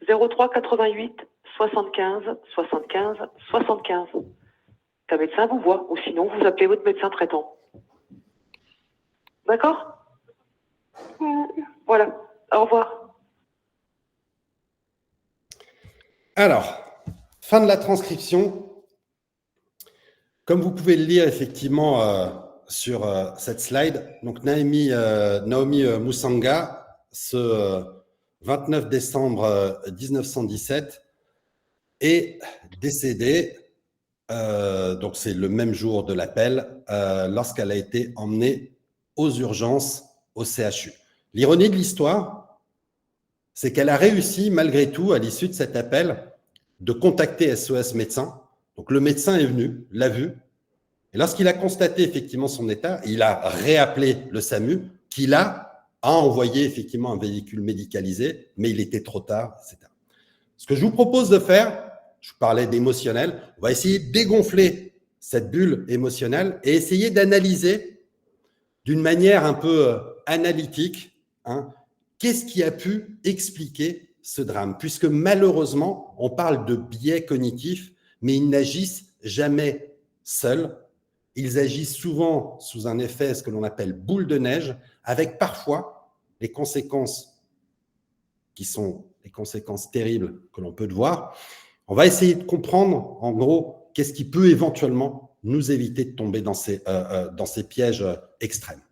03 88 75 75 75. Qu'un médecin vous voit, ou sinon vous appelez votre médecin traitant. D'accord? Voilà, au revoir. Alors, fin de la transcription. Comme vous pouvez le lire effectivement sur cette slide, donc Naomi Musanga, ce 29 décembre 1917, est décédée, donc c'est le même jour de l'appel, lorsqu'elle a été emmenée aux urgences au CHU. L'ironie de l'histoire, c'est qu'elle a réussi malgré tout, à l'issue de cet appel, de contacter SOS médecin. Donc le médecin est venu, l'a vu, et lorsqu'il a constaté effectivement son état, il a réappelé le SAMU, qui là a envoyé effectivement un véhicule médicalisé, mais il était trop tard, etc. Ce que je vous propose de faire, je vous parlais d'émotionnel, on va essayer de dégonfler cette bulle émotionnelle et essayer d'analyser d'une manière un peu analytique, qu'est-ce qui a pu expliquer ce drame, puisque malheureusement, on parle de biais cognitifs, mais ils n'agissent jamais seuls. Ils agissent souvent sous un effet, ce que l'on appelle boule de neige, avec parfois les conséquences qui sont les conséquences terribles que l'on peut voir. On va essayer de comprendre, en gros, qu'est-ce qui peut éventuellement nous éviter de tomber dans ces pièges extrêmes.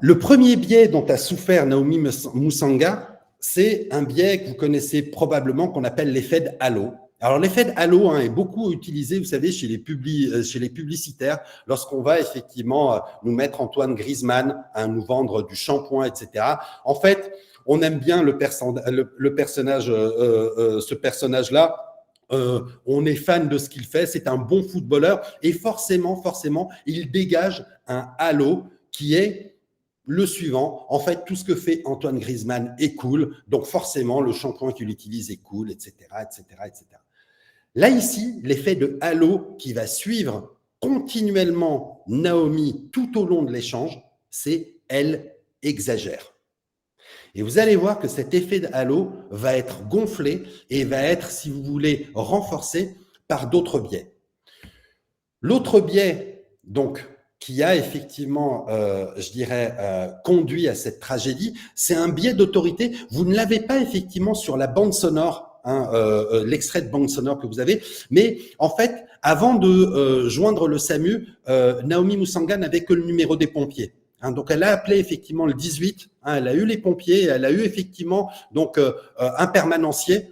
Le premier biais dont a souffert Naomi Musanga, c'est un biais que vous connaissez probablement, qu'on appelle l'effet de halo. Alors, l'effet de halo est beaucoup utilisé, vous savez, chez les publicitaires, lorsqu'on va effectivement nous mettre Antoine Griezmann, nous vendre du shampoing, etc. En fait, on aime bien ce personnage-là. On est fan de ce qu'il fait, c'est un bon footballeur et forcément, il dégage un halo qui est le suivant. En fait, tout ce que fait Antoine Griezmann est cool, donc forcément, le shampoing qu'il utilise est cool, etc., etc., etc. Là, ici, l'effet de halo qui va suivre continuellement Naomi tout au long de l'échange, c'est elle exagère. Et vous allez voir que cet effet de halo va être gonflé et va être, si vous voulez, renforcé par d'autres biais. L'autre biais, donc, qui a effectivement, conduit à cette tragédie, c'est un biais d'autorité. Vous ne l'avez pas effectivement sur la bande sonore, l'extrait de bande sonore que vous avez, mais en fait, avant de joindre le SAMU, Naomi Musanga n'avait que le numéro des pompiers. Donc, elle a appelé effectivement le 18, elle a eu les pompiers, elle a eu effectivement donc un permanencier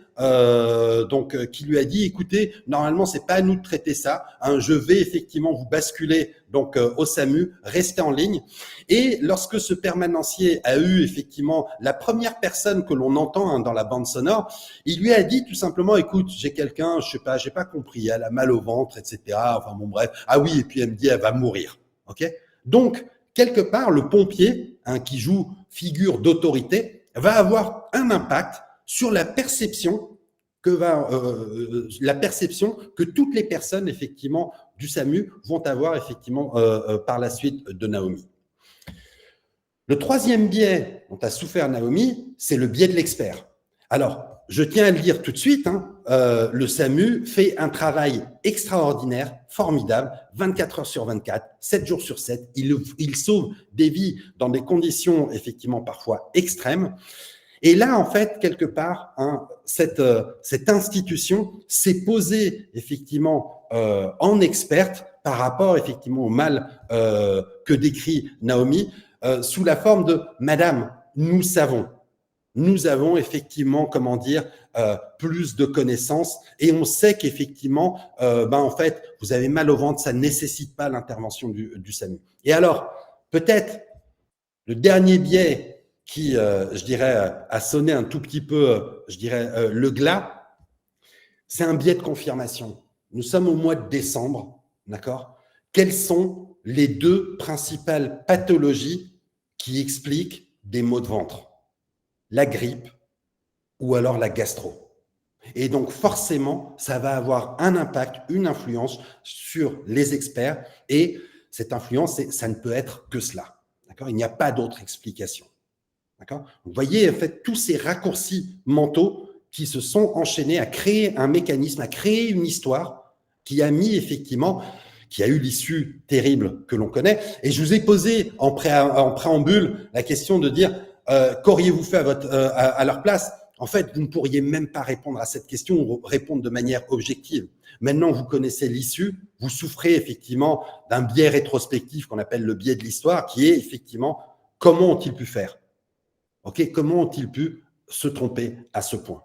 qui lui a dit, écoutez, normalement, c'est pas à nous de traiter ça, je vais effectivement vous basculer donc au SAMU, restez en ligne. Et lorsque ce permanencier a eu effectivement la première personne que l'on entend dans la bande sonore, il lui a dit tout simplement, écoute, j'ai quelqu'un, je sais pas, j'ai pas compris, elle a mal au ventre, etc. Enfin bon, bref. Ah oui, et puis elle me dit, elle va mourir. Ok. Donc, quelque part, le pompier, qui joue figure d'autorité, va avoir un impact sur la perception que toutes les personnes effectivement du SAMU vont avoir effectivement par la suite de Naomi. Le troisième biais dont a souffert Naomi, c'est le biais de l'expert. Alors, je tiens à le dire tout de suite, le SAMU fait un travail extraordinaire, formidable, 24 heures sur 24, 7 jours sur 7. Il sauve des vies dans des conditions effectivement parfois extrêmes. Et là, en fait, quelque part, cette institution s'est posée effectivement en experte par rapport effectivement au mal que décrit Naomi, sous la forme de « Madame, nous savons ». nous avons effectivement, comment dire, plus de connaissances et on sait qu'effectivement, en fait, vous avez mal au ventre, ça ne nécessite pas l'intervention du SAMU. Et alors, peut-être le dernier biais qui, je dirais, a sonné un tout petit peu, je dirais, le glas, c'est un biais de confirmation. Nous sommes au mois de décembre, d'accord? Quelles sont les 2 principales pathologies qui expliquent des maux de ventre? La grippe ou alors la gastro. Et donc forcément, ça va avoir un impact, une influence sur les experts et cette influence, ça ne peut être que cela. D'accord? Il n'y a pas d'autre explication. D'accord? Vous voyez en fait tous ces raccourcis mentaux qui se sont enchaînés à créer un mécanisme, à créer une histoire qui a mis effectivement, qui a eu l'issue terrible que l'on connaît. Et je vous ai posé en préambule la question de dire qu'auriez-vous fait à leur place? En fait, vous ne pourriez même pas répondre à cette question ou répondre de manière objective. Maintenant, vous connaissez l'issue, vous souffrez effectivement d'un biais rétrospectif qu'on appelle le biais de l'histoire, qui est effectivement comment ont-ils pu faire? Ok, comment ont-ils pu se tromper à ce point?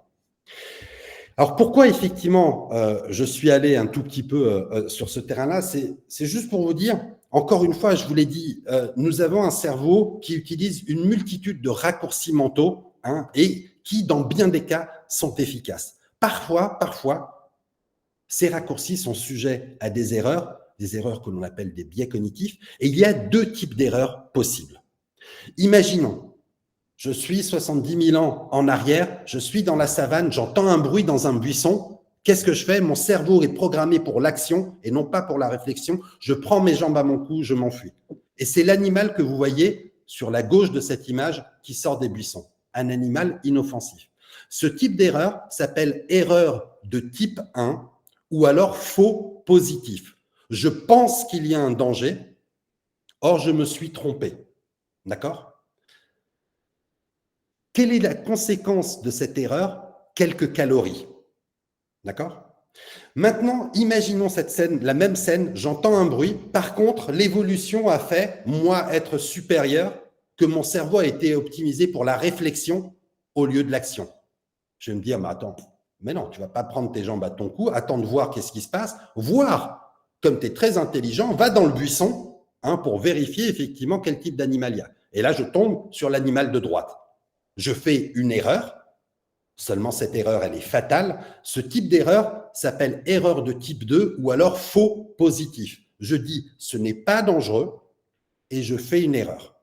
Alors pourquoi effectivement je suis allé un tout petit peu sur ce terrain-là, c'est juste pour vous dire, encore une fois, je vous l'ai dit, nous avons un cerveau qui utilise une multitude de raccourcis mentaux et qui, dans bien des cas, sont efficaces. Parfois, ces raccourcis sont sujets à des erreurs que l'on appelle des biais cognitifs, et il y a 2 types d'erreurs possibles. Imaginons, je suis 70 000 ans en arrière, je suis dans la savane, j'entends un bruit dans un buisson. Qu'est-ce que je fais? Mon cerveau est programmé pour l'action et non pas pour la réflexion. Je prends mes jambes à mon cou, je m'enfuis. Et c'est l'animal que vous voyez sur la gauche de cette image qui sort des buissons. Un animal inoffensif. Ce type d'erreur s'appelle erreur de type 1 ou alors faux positif. Je pense qu'il y a un danger, or je me suis trompé. D'accord? Quelle est la conséquence de cette erreur? Quelques calories. D'accord? Maintenant, imaginons cette scène, la même scène, j'entends un bruit. Par contre, l'évolution a fait, moi, être supérieur, que mon cerveau a été optimisé pour la réflexion au lieu de l'action. Je vais me dire, mais attends, mais non, tu ne vas pas prendre tes jambes à ton cou, attends de voir qu'est-ce qui se passe, voir, comme tu es très intelligent, va dans le buisson pour vérifier effectivement quel type d'animal il y a. Et là, je tombe sur l'animal de droite. Je fais une erreur, seulement cette erreur, elle est fatale. Ce type d'erreur s'appelle erreur de type 2 ou alors faux positif. Je dis, ce n'est pas dangereux et je fais une erreur.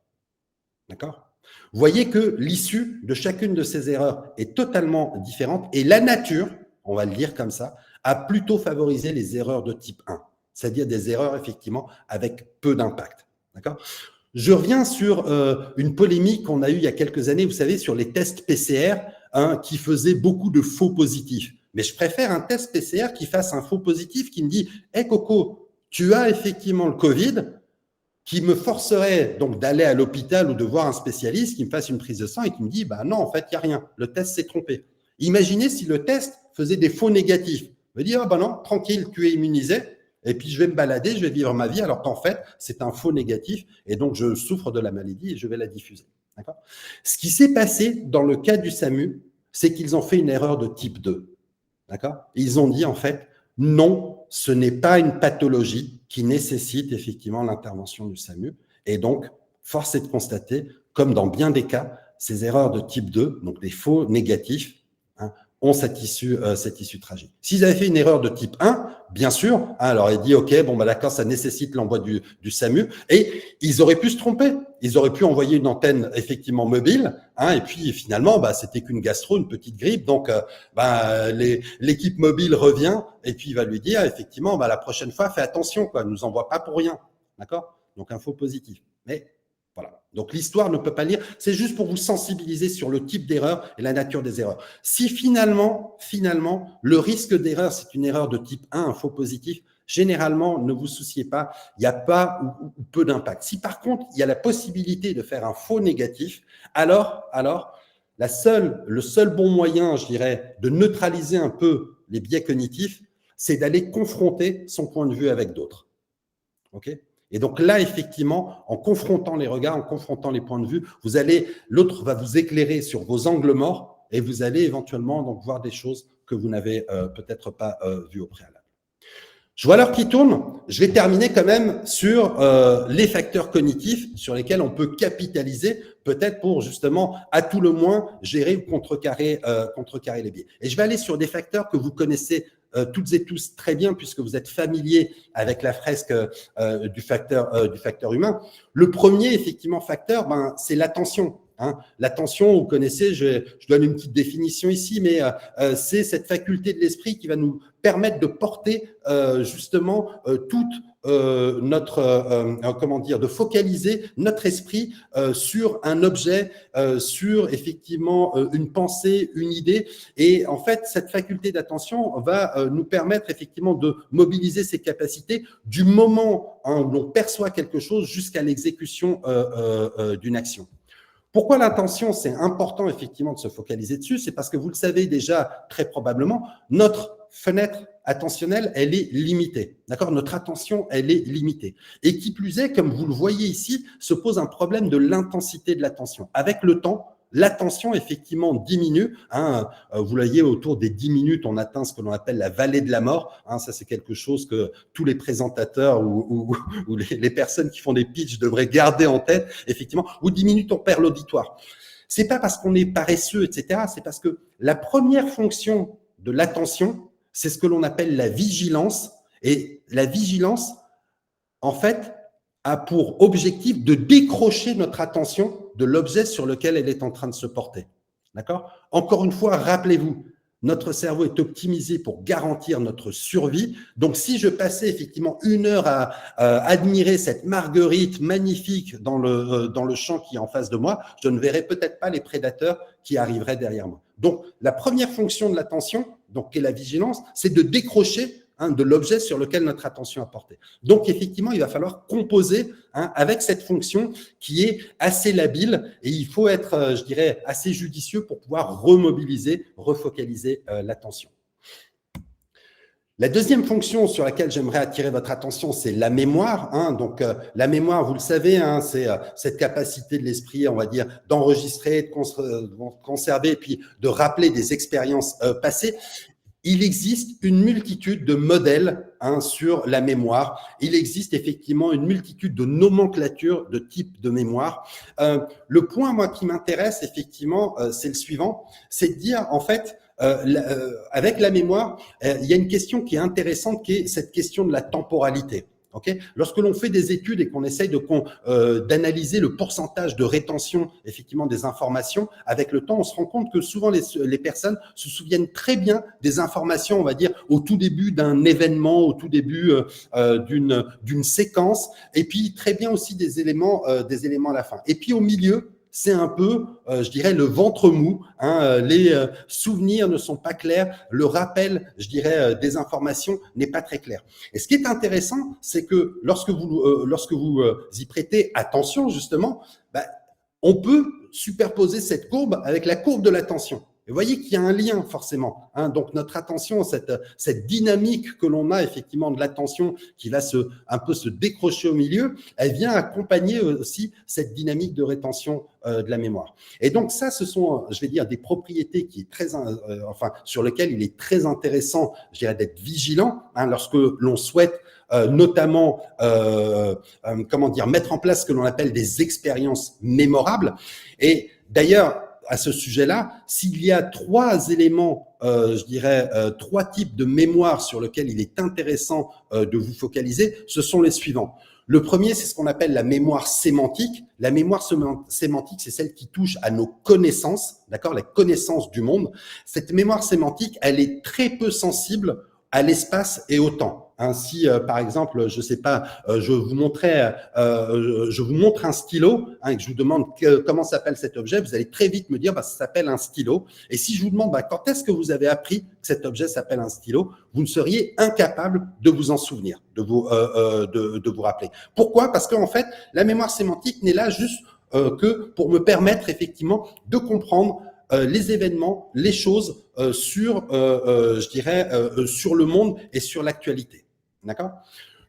D'accord? Vous voyez que l'issue de chacune de ces erreurs est totalement différente et la nature, on va le dire comme ça, a plutôt favorisé les erreurs de type 1, c'est-à-dire des erreurs effectivement avec peu d'impact. D'accord? Je reviens sur une polémique qu'on a eue il y a quelques années, vous savez, sur les tests PCR qui faisaient beaucoup de faux positifs. Mais je préfère un test PCR qui fasse un faux positif qui me dit « Hey Coco, tu as effectivement le Covid », qui me forcerait donc d'aller à l'hôpital ou de voir un spécialiste qui me fasse une prise de sang et qui me dit « Bah non, en fait, il n'y a rien, le test s'est trompé ». Imaginez si le test faisait des faux négatifs. Je me dire « Ah bah non, tranquille, tu es immunisé ». Et puis, je vais me balader, je vais vivre ma vie, alors qu'en fait, c'est un faux négatif, et donc je souffre de la maladie et je vais la diffuser. D'accord ? Ce qui s'est passé dans le cas du SAMU, c'est qu'ils ont fait une erreur de type 2. D'accord ? Ils ont dit, en fait, non, ce n'est pas une pathologie qui nécessite effectivement l'intervention du SAMU. Et donc, force est de constater, comme dans bien des cas, ces erreurs de type 2, donc les faux négatifs, ont cette issue tragique. S'ils avaient fait une erreur de type 1, bien sûr, alors ils dit ok, bon bah d'accord, ça nécessite l'envoi du SAMU, et ils auraient pu se tromper. Ils auraient pu envoyer une antenne effectivement mobile, et puis finalement, bah c'était qu'une gastro, une petite grippe, donc l'équipe mobile revient et puis il va lui dire effectivement, bah la prochaine fois, fais attention, quoi, ne nous envoie pas pour rien, d'accord? Donc un faux positif. Mais voilà. Donc, l'histoire ne peut pas lire. C'est juste pour vous sensibiliser sur le type d'erreur et la nature des erreurs. Si finalement, le risque d'erreur, c'est une erreur de type 1, un faux positif, généralement, ne vous souciez pas, il n'y a pas ou peu d'impact. Si par contre, il y a la possibilité de faire un faux négatif, alors le seul bon moyen, je dirais, de neutraliser un peu les biais cognitifs, c'est d'aller confronter son point de vue avec d'autres. OK ? Et donc là, effectivement, en confrontant les regards, en confrontant les points de vue, l'autre va vous éclairer sur vos angles morts et vous allez éventuellement donc voir des choses que vous n'avez peut-être pas vues au préalable. Je vois l'heure qui tourne. Je vais terminer quand même sur les facteurs cognitifs sur lesquels on peut capitaliser, peut-être pour justement, à tout le moins, gérer ou contrecarrer les biais. Et je vais aller sur des facteurs que vous connaissez toutes et tous très bien, puisque vous êtes familiers avec la fresque du facteur humain. Le premier, effectivement, facteur, c'est l'attention. L'attention, vous connaissez, je donne une petite définition ici, mais c'est cette faculté de l'esprit qui va nous permettre de porter justement toute de focaliser notre esprit sur un objet, sur effectivement une pensée, une idée. Et en fait, cette faculté d'attention va nous permettre effectivement de mobiliser ces capacités du moment où l'on perçoit quelque chose jusqu'à l'exécution d'une action. Pourquoi l'attention, c'est important effectivement de se focaliser dessus? C'est parce que vous le savez déjà très probablement, notre fenêtre attentionnelle, elle est limitée. D'accord? Notre attention, elle est limitée. Et qui plus est, comme vous le voyez ici, se pose un problème de l'intensité de l'attention. Avec le temps, l'attention, effectivement, diminue. Vous voyez, autour des 10 minutes, on atteint ce que l'on appelle la vallée de la mort. Ça, c'est quelque chose que tous les présentateurs ou les personnes qui font des pitchs devraient garder en tête. Effectivement, au 10 minutes, on perd l'auditoire. C'est pas parce qu'on est paresseux, etc. C'est parce que la première fonction de l'attention, c'est ce que l'on appelle la vigilance. Et la vigilance, en fait, a pour objectif de décrocher notre attention de l'objet sur lequel elle est en train de se porter. D'accord? Encore une fois, rappelez-vous, notre cerveau est optimisé pour garantir notre survie. Donc, si je passais effectivement 1 heure à admirer cette marguerite magnifique dans le champ qui est en face de moi, je ne verrais peut-être pas les prédateurs qui arriveraient derrière moi. Donc, la première fonction de l'attention, qui est la vigilance, c'est de décrocher de l'objet sur lequel notre attention est portée. Donc, effectivement, il va falloir composer avec cette fonction qui est assez labile et il faut être, je dirais, assez judicieux pour pouvoir remobiliser, refocaliser l'attention. La deuxième fonction sur laquelle j'aimerais attirer votre attention, c'est la mémoire. Donc, la mémoire, vous le savez, c'est cette capacité de l'esprit, on va dire, d'enregistrer, de conserver et puis de rappeler des expériences passées. Il existe une multitude de modèles sur la mémoire. Il existe effectivement une multitude de nomenclatures de types de mémoire. Le point, moi, qui m'intéresse effectivement, c'est le suivant, c'est de dire, en fait, avec la mémoire, il y a une question qui est intéressante, qui est cette question de la temporalité. Okay. Lorsque l'on fait des études et qu'on essaye d'analyser le pourcentage de rétention effectivement des informations, avec le temps, on se rend compte que souvent les personnes se souviennent très bien des informations, on va dire, au tout début d'un événement, au tout début d'une séquence, et puis très bien aussi des éléments à la fin. Et puis au milieu, c'est un peu, je dirais, le ventre mou. Les souvenirs ne sont pas clairs. Le rappel, je dirais, des informations n'est pas très clair. Et ce qui est intéressant, c'est que lorsque vous y prêtez attention, justement, on peut superposer cette courbe avec la courbe de l'attention. Et vous voyez qu'il y a un lien forcément. Donc notre attention, cette dynamique que l'on a effectivement de l'attention qui va un peu se décrocher au milieu, elle vient accompagner aussi cette dynamique de rétention de la mémoire. Et donc ça, ce sont, je vais dire, des propriétés qui est sur lesquelles il est très intéressant, je dirais, d'être vigilant lorsque l'on souhaite notamment mettre en place ce que l'on appelle des expériences mémorables. Et d'ailleurs, à ce sujet-là, s'il y a 3 éléments, je dirais 3 types de mémoire sur lesquels il est intéressant de vous focaliser, ce sont les suivants. Le premier, c'est ce qu'on appelle la mémoire sémantique. La mémoire sémantique, c'est celle qui touche à nos connaissances, d'accord, la connaissance du monde. Cette mémoire sémantique, elle est très peu sensible à l'espace et au temps. Si, par exemple, je sais pas, je vous montre un stylo et que je vous demande comment s'appelle cet objet, vous allez très vite me dire ça s'appelle un stylo. Et si je vous demande quand est-ce que vous avez appris que cet objet s'appelle un stylo, vous ne seriez incapable de vous en souvenir, de vous rappeler. Pourquoi? Parce qu'en fait, la mémoire sémantique n'est là juste que pour me permettre effectivement de comprendre les événements, les choses sur le monde et sur l'actualité. D'accord ?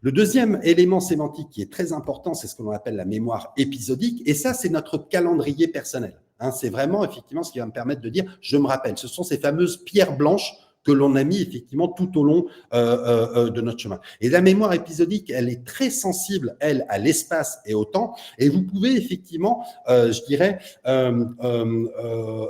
Le deuxième élément sémantique qui est très important, c'est ce que l'on appelle la mémoire épisodique. Et ça, c'est notre calendrier personnel. Hein, c'est vraiment effectivement ce qui va me permettre de dire « je me rappelle ». Ce sont ces fameuses pierres blanches que l'on a mis effectivement tout au long de notre chemin. Et la mémoire épisodique, elle est très sensible, elle, à l'espace et au temps. Et vous pouvez effectivement, je dirais,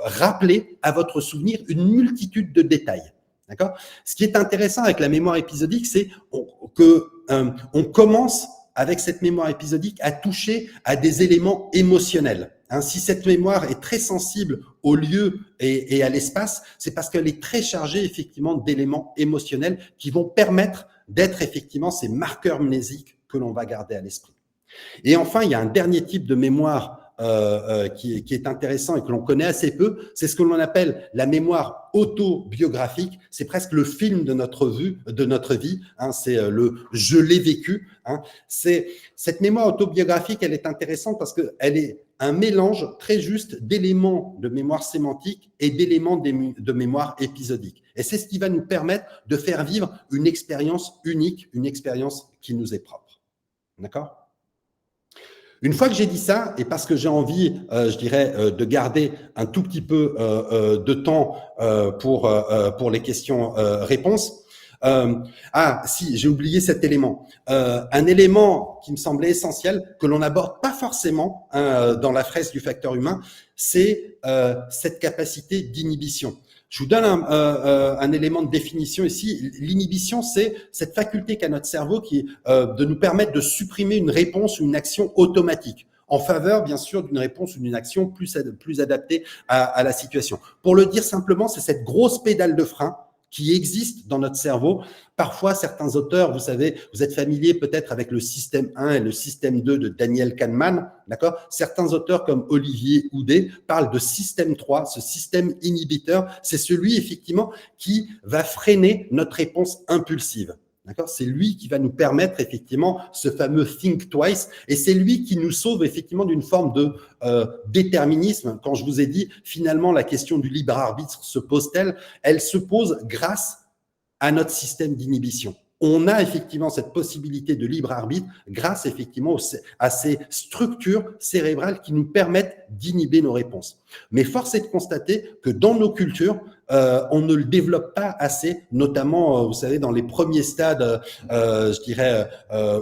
rappeler à votre souvenir une multitude de détails. D'accord ? Ce qui est intéressant avec la mémoire épisodique, c'est qu'on commence avec cette mémoire épisodique à toucher à des éléments émotionnels. Hein, si cette mémoire est très sensible au lieu et à l'espace, c'est parce qu'elle est très chargée effectivement d'éléments émotionnels qui vont permettre d'être effectivement ces marqueurs mnésiques que l'on va garder à l'esprit. Et enfin, il y a un dernier type de mémoire qui est intéressant et que l'on connaît assez peu, c'est ce que l'on appelle la mémoire autobiographique. C'est presque le film de notre vie. Hein, c'est le « je l'ai vécu ». Hein. Cette mémoire autobiographique, elle est intéressante parce qu'elle est un mélange très juste d'éléments de mémoire sémantique et d'éléments de mémoire épisodique. Et c'est ce qui va nous permettre de faire vivre une expérience unique, une expérience qui nous est propre. D'accord ? Une fois que j'ai dit ça, et parce que j'ai envie, je dirais, de garder un tout petit peu de temps pour les questions-réponses, si, j'ai oublié cet élément. Un élément qui me semblait essentiel, que l'on n'aborde pas forcément dans la fresque du facteur humain, c'est cette capacité d'inhibition. Je vous donne un élément de définition ici. L'inhibition, c'est cette faculté qu'a notre cerveau qui est de nous permettre de supprimer une réponse ou une action automatique en faveur, bien sûr, d'une réponse ou d'une action plus adaptée à la situation. Pour le dire simplement, c'est cette grosse pédale de frein qui existe dans notre cerveau. Parfois, certains auteurs, vous savez, vous êtes familiers peut-être avec le système 1 et le système 2 de Daniel Kahneman, d'accord ? Certains auteurs comme Olivier Houdet parlent de système 3, ce système inhibiteur, c'est celui effectivement qui va freiner notre réponse impulsive. D'accord ? C'est lui qui va nous permettre effectivement ce fameux think twice et c'est lui qui nous sauve effectivement d'une forme de déterminisme. Quand je vous ai dit finalement la question du libre arbitre se pose-t-elle ? Elle se pose grâce à notre système d'inhibition. On a effectivement cette possibilité de libre arbitre grâce effectivement à ces structures cérébrales qui nous permettent d'inhiber nos réponses. Mais force est de constater que dans nos cultures, on ne le développe pas assez, notamment, vous savez, dans les premiers stades, je dirais,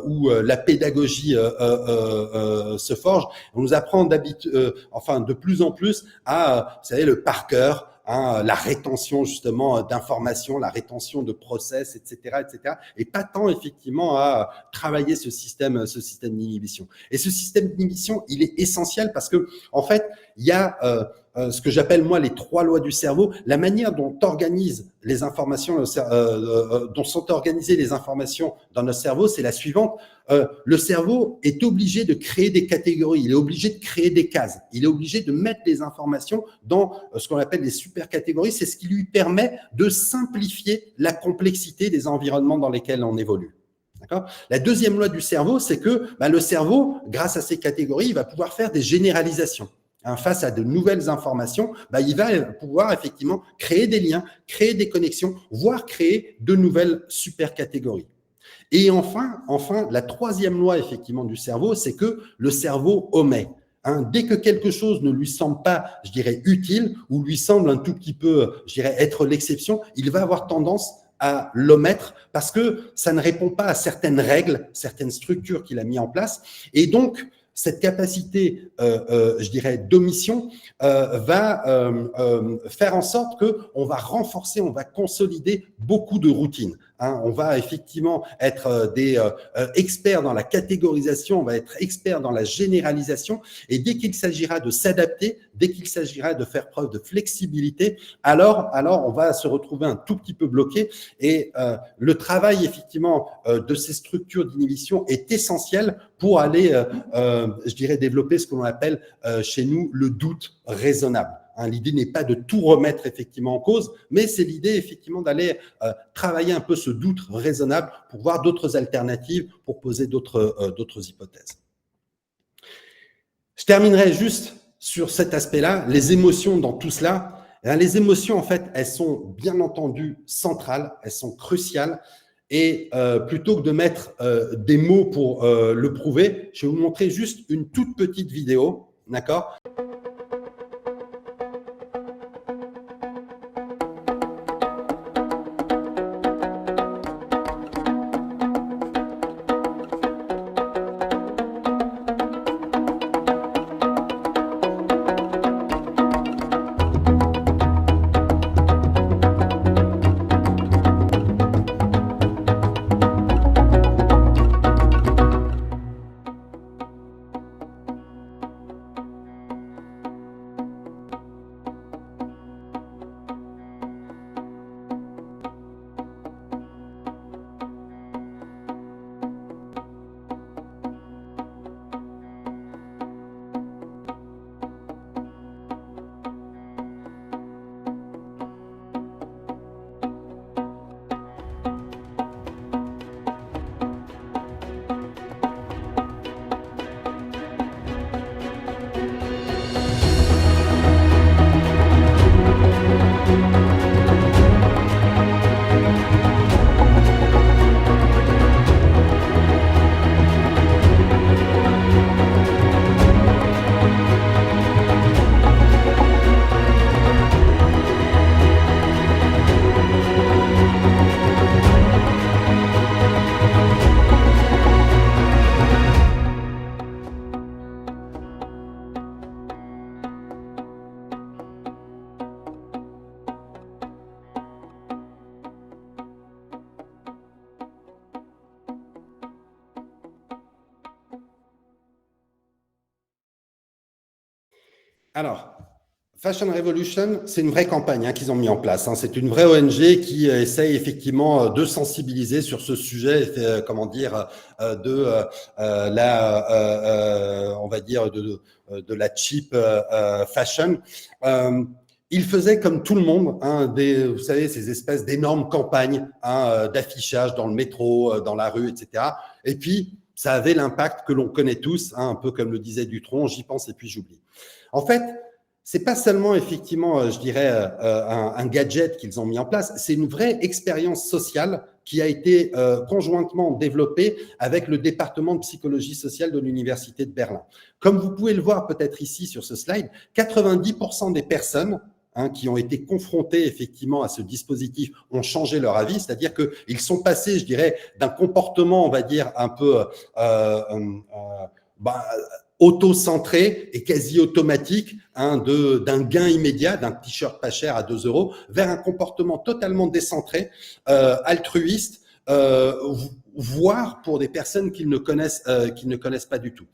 où la pédagogie se forge. On nous apprend de plus en plus à, vous savez, le par cœur, hein, la rétention justement d'informations, la rétention de process, etc., et pas tant effectivement à travailler ce système d'inhibition. Et ce système d'inhibition, il est essentiel parce que en fait, il y a ce que j'appelle moi les 3 lois du cerveau, la manière dont organise les informations, dont sont organisées les informations dans notre cerveau, c'est la suivante. Le cerveau est obligé de créer des catégories, il est obligé de créer des cases, il est obligé de mettre les informations dans ce qu'on appelle les super catégories. C'est ce qui lui permet de simplifier la complexité des environnements dans lesquels on évolue. D'accord ? La deuxième loi du cerveau, c'est que le cerveau, grâce à ces catégories, il va pouvoir faire des généralisations. Face à de nouvelles informations, il va pouvoir effectivement créer des liens, créer des connexions, voire créer de nouvelles super catégories. Et enfin, la troisième loi effectivement du cerveau, c'est que le cerveau omet. Dès que quelque chose ne lui semble pas, je dirais, utile ou lui semble un tout petit peu, je dirais, être l'exception, il va avoir tendance à l'omettre parce que ça ne répond pas à certaines règles, certaines structures qu'il a mis en place. Et donc, cette capacité, je dirais, d'omission va faire en sorte qu'on va renforcer, on va consolider beaucoup de routines. On va effectivement être des experts dans la catégorisation, on va être experts dans la généralisation. Et dès qu'il s'agira de s'adapter, dès qu'il s'agira de faire preuve de flexibilité, alors on va se retrouver un tout petit peu bloqué. Et le travail effectivement de ces structures d'inhibition est essentiel pour aller, je dirais, développer ce que l'on appelle chez nous le doute raisonnable. L'idée n'est pas de tout remettre effectivement en cause, mais c'est l'idée effectivement d'aller travailler un peu ce doute raisonnable pour voir d'autres alternatives, pour poser d'autres hypothèses. Je terminerai juste sur cet aspect-là, les émotions dans tout cela. Les émotions, en fait, elles sont bien entendu centrales, elles sont cruciales. Et plutôt que de mettre des mots pour le prouver, je vais vous montrer juste une toute petite vidéo, d'accord ? Alors, Fashion Revolution, c'est une vraie campagne qu'ils ont mis en place. C'est une vraie ONG qui essaye effectivement de sensibiliser sur ce sujet, comment dire, de la, on va dire, de la cheap fashion. Ils faisaient comme tout le monde, vous savez, ces espèces d'énormes campagnes d'affichage dans le métro, dans la rue, etc. Et puis, ça avait l'impact que l'on connaît tous, un peu comme le disait Dutronc, j'y pense et puis j'oublie. En fait, c'est pas seulement effectivement, je dirais, un gadget qu'ils ont mis en place, c'est une vraie expérience sociale qui a été conjointement développée avec le département de psychologie sociale de l'Université de Berlin. Comme vous pouvez le voir peut-être ici sur ce slide, 90% des personnes qui ont été confrontés effectivement à ce dispositif ont changé leur avis, c'est-à-dire qu'ils sont passés, je dirais, d'un comportement, on va dire, un peu auto-centré et quasi automatique, d'un gain immédiat, d'un t-shirt pas cher à 2 €, vers un comportement totalement décentré, altruiste, voire pour des personnes qu'ils ne connaissent pas du tout.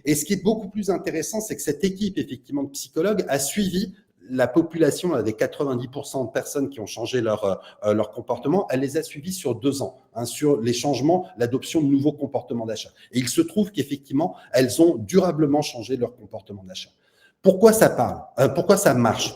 Et ce qui est beaucoup plus intéressant, c'est que cette équipe effectivement de psychologues a suivi la population, des 90% de personnes qui ont changé leur comportement, elle les a suivis sur 2 ans, sur les changements, l'adoption de nouveaux comportements d'achat. Et il se trouve qu'effectivement, elles ont durablement changé leur comportement d'achat. Pourquoi ça parle ? Pourquoi ça marche ?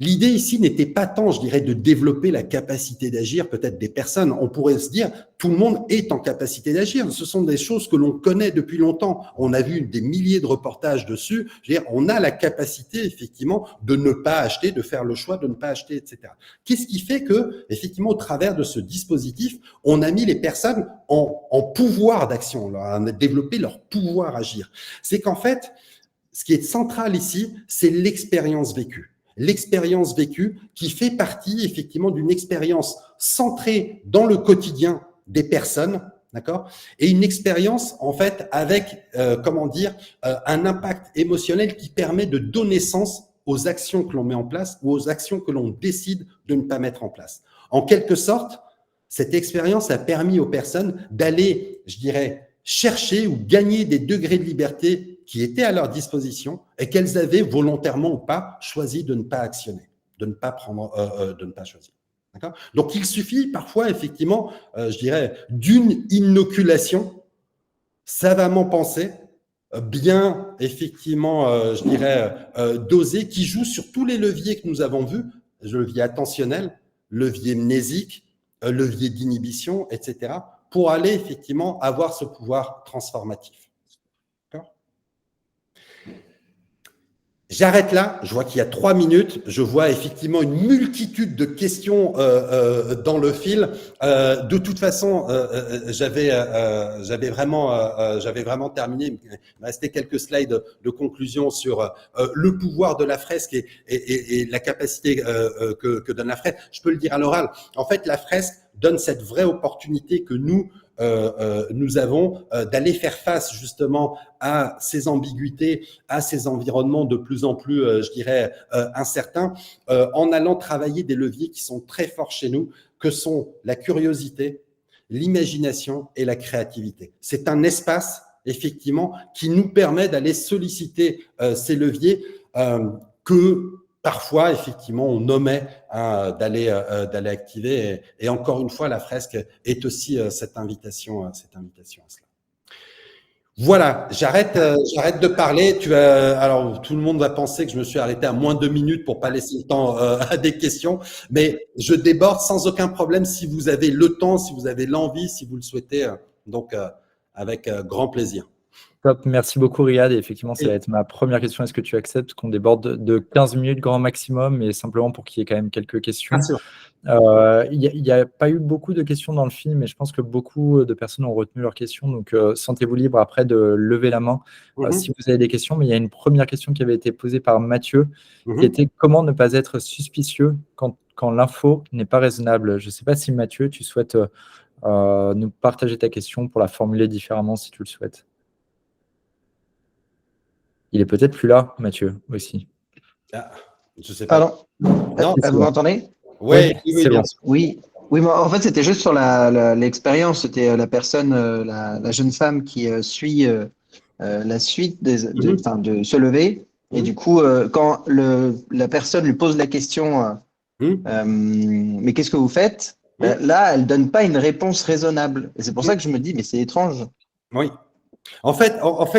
L'idée ici n'était pas tant, je dirais, de développer la capacité d'agir peut-être des personnes. On pourrait se dire, tout le monde est en capacité d'agir. Ce sont des choses que l'on connaît depuis longtemps. On a vu des milliers de reportages dessus. Je veux dire, on a la capacité, effectivement, de ne pas acheter, de faire le choix de ne pas acheter, etc. Qu'est-ce qui fait que, effectivement, au travers de ce dispositif, on a mis les personnes en pouvoir d'action, on a développé leur pouvoir agir. C'est qu'en fait, ce qui est central ici, c'est l'expérience vécue. L'expérience vécue qui fait partie effectivement d'une expérience centrée dans le quotidien des personnes, d'accord, et une expérience en fait avec un impact émotionnel qui permet de donner sens aux actions que l'on met en place ou aux actions que l'on décide de ne pas mettre en place. En quelque sorte, cette expérience a permis aux personnes d'aller, je dirais, chercher ou gagner des degrés de liberté qui étaient à leur disposition et qu'elles avaient volontairement ou pas choisi de ne pas actionner, de ne pas choisir. D'accord ? Donc, il suffit parfois, effectivement, je dirais, d'une inoculation savamment pensée, bien, effectivement, je dirais, dosée, qui joue sur tous les leviers que nous avons vus, le levier attentionnel, levier mnésique, levier d'inhibition, etc., pour aller, effectivement, avoir ce pouvoir transformatif. J'arrête là, je vois qu'il y a 3 minutes, je vois effectivement une multitude de questions dans le fil. De toute façon, j'avais vraiment terminé. Il me restait quelques slides de conclusion sur le pouvoir de la fresque et la capacité que donne la fresque. Je peux le dire à l'oral. En fait, la fresque donne cette vraie opportunité que nous avons d'aller faire face justement à ces ambiguïtés, à ces environnements de plus en plus, je dirais, incertains, en allant travailler des leviers qui sont très forts chez nous, que sont la curiosité, l'imagination et la créativité. C'est un espace, effectivement, qui nous permet d'aller solliciter ces leviers que parfois, effectivement, on omet d'aller activer. Et encore une fois, la fresque est aussi cette invitation à cela. Voilà, j'arrête de parler. Alors, tout le monde va penser que je me suis arrêté à moins de 2 minutes pour pas laisser le temps à des questions, mais je déborde sans aucun problème si vous avez le temps, si vous avez l'envie, si vous le souhaitez. Donc, avec grand plaisir. Top, merci beaucoup Riyad. Et effectivement, ça va être ma première question. Est-ce que tu acceptes qu'on déborde de 15 minutes grand maximum, mais simplement pour qu'il y ait quand même quelques questions? Bien sûr. Il n'y a pas eu beaucoup de questions dans le film, mais je pense que beaucoup de personnes ont retenu leurs questions. Donc, sentez-vous libre après de lever la main si vous avez des questions. Mais il y a une première question qui avait été posée par Mathieu, qui était comment ne pas être suspicieux quand l'info n'est pas raisonnable. Je ne sais pas si Mathieu, tu souhaites nous partager ta question pour la formuler différemment si tu le souhaites. Il est peut-être plus là, Mathieu, aussi. Ah, je sais pas. Pardon. Non, vous m'entendez? Oui, c'est bon. Oui, mais en fait, c'était juste sur l'expérience. C'était la personne, la jeune femme qui suit la suite de se lever. Et du coup, quand la personne lui pose la question, mais qu'est-ce que vous faites? Là, elle donne pas une réponse raisonnable. Et c'est pour ça que je me dis, mais c'est étrange. Oui. En fait,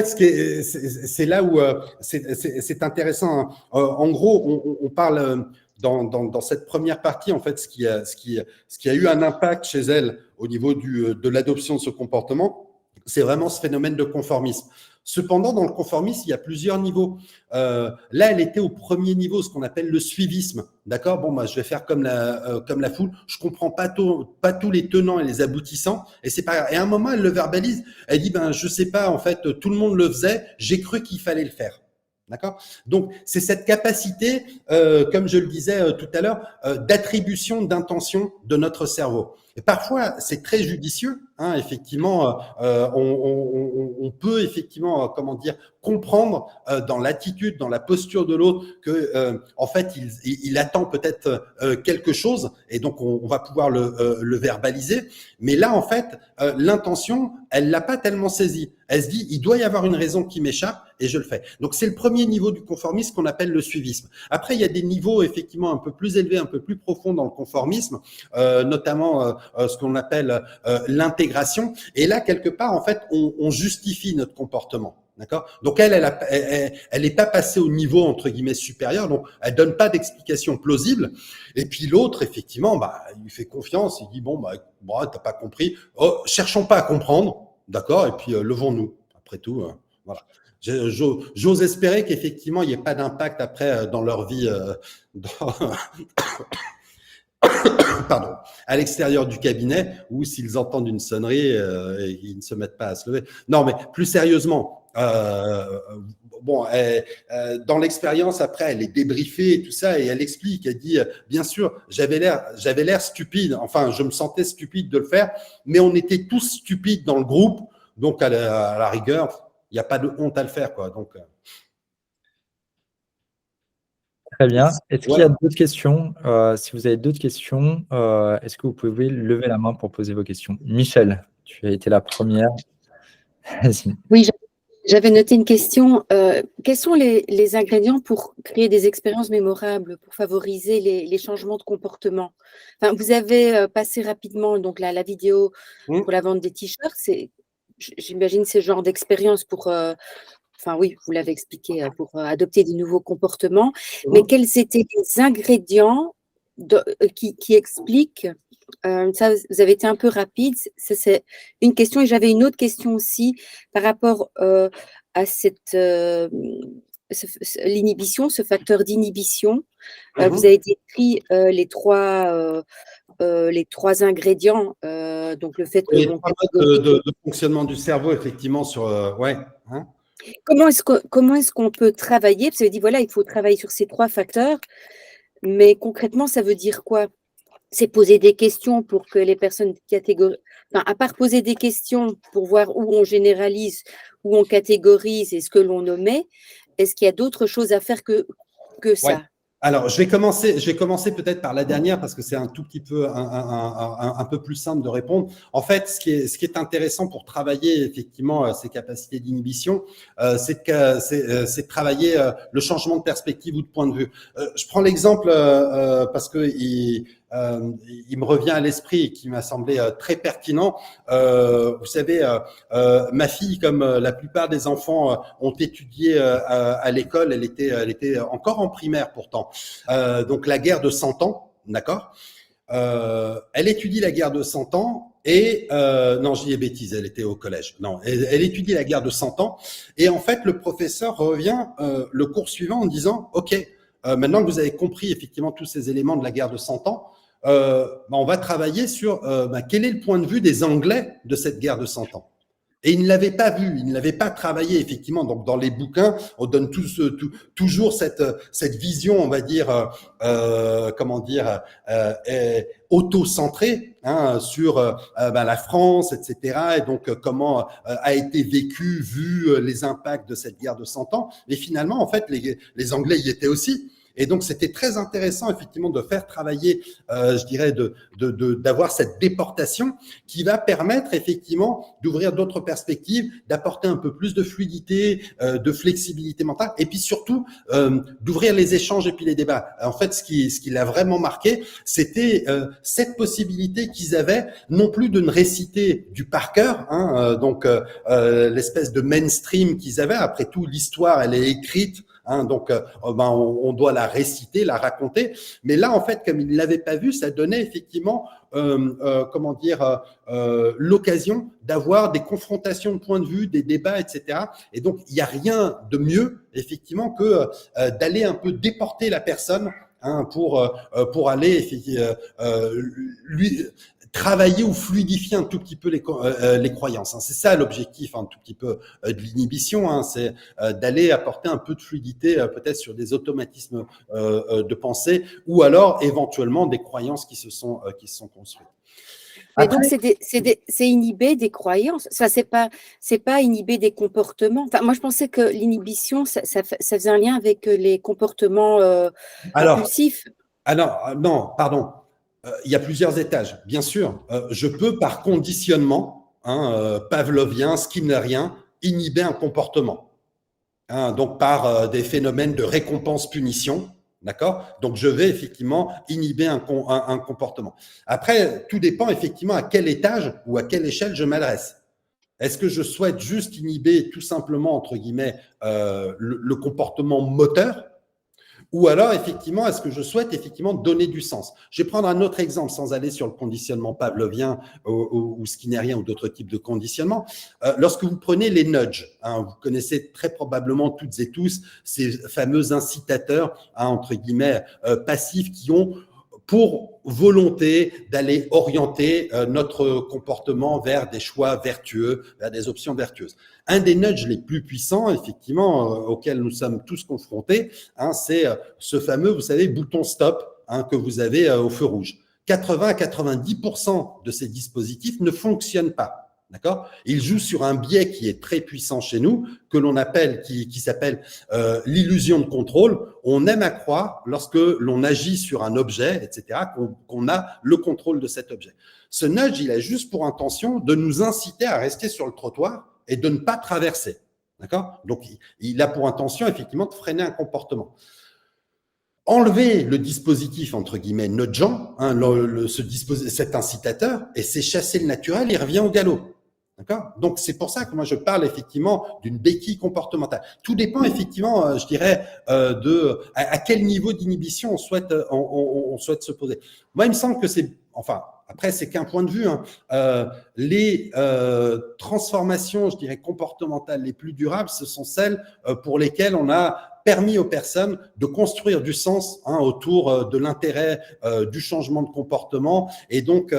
c'est là où c'est intéressant. En gros, on parle dans cette première partie, en fait, ce qui a eu un impact chez elle au niveau de l'adoption de ce comportement, c'est vraiment ce phénomène de conformisme. Cependant, dans le conformisme, il y a plusieurs niveaux. Là, elle était au premier niveau, ce qu'on appelle le suivisme. D'accord? Bon, moi, je vais faire comme la foule. Je comprends pas tous les tenants et les aboutissants. Et c'est pas grave. Et à un moment, elle le verbalise. Elle dit, je sais pas, en fait, tout le monde le faisait. J'ai cru qu'il fallait le faire. D'accord? Donc, c'est cette capacité, comme je le disais tout à l'heure, d'attribution d'intention de notre cerveau. Et parfois, c'est très judicieux. Effectivement, on peut effectivement, comprendre dans l'attitude, dans la posture de l'autre que, en fait, il attend peut-être quelque chose, et donc on va pouvoir le verbaliser. Mais là, en fait, l'intention, elle l'a pas tellement saisie. Elle se dit, il doit y avoir une raison qui m'échappe, et je le fais. Donc c'est le premier niveau du conformisme qu'on appelle le suivisme. Après, il y a des niveaux effectivement un peu plus élevés, un peu plus profonds dans le conformisme, notamment ce qu'on appelle l'intégration. Et là, quelque part, en fait, on justifie notre comportement. D'accord? Donc elle est pas passée au niveau entre guillemets supérieur, donc elle donne pas d'explication plausible. Et puis l'autre, effectivement, il lui fait confiance, il dit t'as pas compris, cherchons pas à comprendre, d'accord? Et puis levons-nous. Après tout, voilà. J'ose espérer qu'effectivement il n'y ait pas d'impact après dans leur vie, pardon, à l'extérieur du cabinet, ou s'ils entendent une sonnerie, ils ne se mettent pas à se lever. Non, mais plus sérieusement. Dans l'expérience, après, elle est débriefée et tout ça, et elle explique, elle dit, bien sûr, j'avais l'air stupide, enfin, je me sentais stupide de le faire, mais on était tous stupides dans le groupe, donc à la rigueur, il n'y a pas de honte à le faire, quoi. Donc, très bien. Est-ce qu'il y a d'autres questions? Si vous avez d'autres questions, est-ce que vous pouvez lever la main pour poser vos questions? Michel, tu as été la première. Vas-y. Oui, j'avais noté une question. Quels sont les ingrédients pour créer des expériences mémorables, pour favoriser les changements de comportement? Enfin, vous avez passé rapidement donc la vidéo pour la vente des t-shirts. J'imagine c'est ce genre d'expérience pour, enfin oui, vous l'avez expliqué, pour adopter des nouveaux comportements. Mais quels étaient les ingrédients qui expliquent ça, vous avez été un peu rapide. C'est une question, et j'avais une autre question aussi par rapport à cette l'inhibition, ce facteur d'inhibition. Vous avez décrit les trois ingrédients, donc le fait que les trois modes de fonctionnement du cerveau, effectivement, sur ouais. Hein. Comment est-ce qu'on peut travailler? Parce que vous avez dit, voilà, il faut travailler sur ces 3 facteurs, mais concrètement, ça veut dire quoi? C'est poser des questions pour que les personnes enfin, à part poser des questions pour voir où on généralise, où on catégorise et ce que l'on omet, est-ce qu'il y a d'autres choses à faire que ça? Ouais. Alors, je vais commencer peut-être par la dernière parce que c'est un tout petit peu un peu plus simple de répondre. En fait, ce qui est intéressant pour travailler effectivement ces capacités d'inhibition, c'est de travailler le changement de perspective ou de point de vue. Je prends l'exemple parce que il me revient à l'esprit et qui m'a semblé très pertinent. Vous savez, ma fille, comme la plupart des enfants ont étudié à l'école, elle était encore en primaire pourtant. Donc la guerre de 100 ans, d'accord. Elle étudie la guerre de 100 ans et non, je dis des bêtises, elle était au collège. Non, elle étudie la guerre de 100 ans et en fait le professeur revient le cours suivant en disant OK, maintenant que vous avez compris effectivement tous ces éléments de la guerre de 100 ans, on va travailler sur quel est le point de vue des Anglais de cette guerre de 100 ans. Et il ne l'avait pas vu, il ne l'avait pas travaillé effectivement. Donc dans les bouquins, on donne toujours cette vision, on va dire, auto-centrée sur la France, etc. Et donc comment a été vu les impacts de cette guerre de 100 ans. Mais finalement, en fait, les Anglais y étaient aussi. Et donc, c'était très intéressant, effectivement, de faire travailler, je dirais, d'avoir cette déportation qui va permettre, effectivement, d'ouvrir d'autres perspectives, d'apporter un peu plus de fluidité, de flexibilité mentale, et puis surtout, d'ouvrir les échanges et puis les débats. En fait, ce qui l'a vraiment marqué, c'était cette possibilité qu'ils avaient, non plus de ne réciter du par cœur, donc l'espèce de mainstream qu'ils avaient. Après tout, l'histoire, elle est écrite. Donc, on doit la réciter, la raconter. Mais là, en fait, comme il ne l'avait pas vu, ça donnait effectivement, l'occasion d'avoir des confrontations de points de vue, des débats, etc. Et donc, il n'y a rien de mieux, effectivement, que d'aller un peu déporter la personne pour aller lui travailler ou fluidifier un tout petit peu les croyances. C'est ça l'objectif, un tout petit peu de l'inhibition, c'est d'aller apporter un peu de fluidité peut-être sur des automatismes de pensée ou alors éventuellement des croyances qui se sont construites. Mais donc, c'est inhiber des croyances. Ça, c'est pas inhiber des comportements. Enfin, moi, je pensais que l'inhibition, ça faisait un lien avec les comportements impulsifs. Alors, non, pardon. Il y a plusieurs étages. Bien sûr, je peux par conditionnement, pavlovien, skinnerien, inhiber un comportement. Donc par des phénomènes de récompense-punition. D'accord? Donc, je vais effectivement inhiber un comportement. Après, tout dépend effectivement à quel étage ou à quelle échelle je m'adresse. Est-ce que je souhaite juste inhiber tout simplement, entre guillemets, le comportement moteur? Ou alors, effectivement, est-ce que je souhaite effectivement donner du sens? Je vais prendre un autre exemple sans aller sur le conditionnement pavlovien ou skinnerien ou d'autres types de conditionnement. Lorsque vous prenez les nudges, vous connaissez très probablement toutes et tous ces fameux incitateurs, entre guillemets, passifs qui ont pour volonté d'aller orienter notre comportement vers des choix vertueux, vers des options vertueuses. Un des nudges les plus puissants, effectivement, auxquels nous sommes tous confrontés, c'est ce fameux, vous savez, bouton stop que vous avez au feu rouge. 80 à 90% de ces dispositifs ne fonctionnent pas. D'accord? Il joue sur un biais qui est très puissant chez nous, que l'on appelle, qui s'appelle l'illusion de contrôle. On aime à croire, lorsque l'on agit sur un objet, etc., qu'on a le contrôle de cet objet. Ce nudge, il a juste pour intention de nous inciter à rester sur le trottoir et de ne pas traverser. D'accord? Donc, il a pour intention, effectivement, de freiner un comportement. Enlever le dispositif, entre guillemets, nudgeant, cet incitateur, et c'est chasser le naturel, il revient au galop. D'accord? Donc, c'est pour ça que moi, je parle effectivement d'une béquille comportementale. Tout dépend effectivement, je dirais, à quel niveau d'inhibition on souhaite se poser. Moi, il me semble que c'est, enfin, après, c'est qu'un point de vue. Les transformations, je dirais, comportementales les plus durables, ce sont celles pour lesquelles on a permis aux personnes de construire du sens autour de l'intérêt du changement de comportement. Et donc,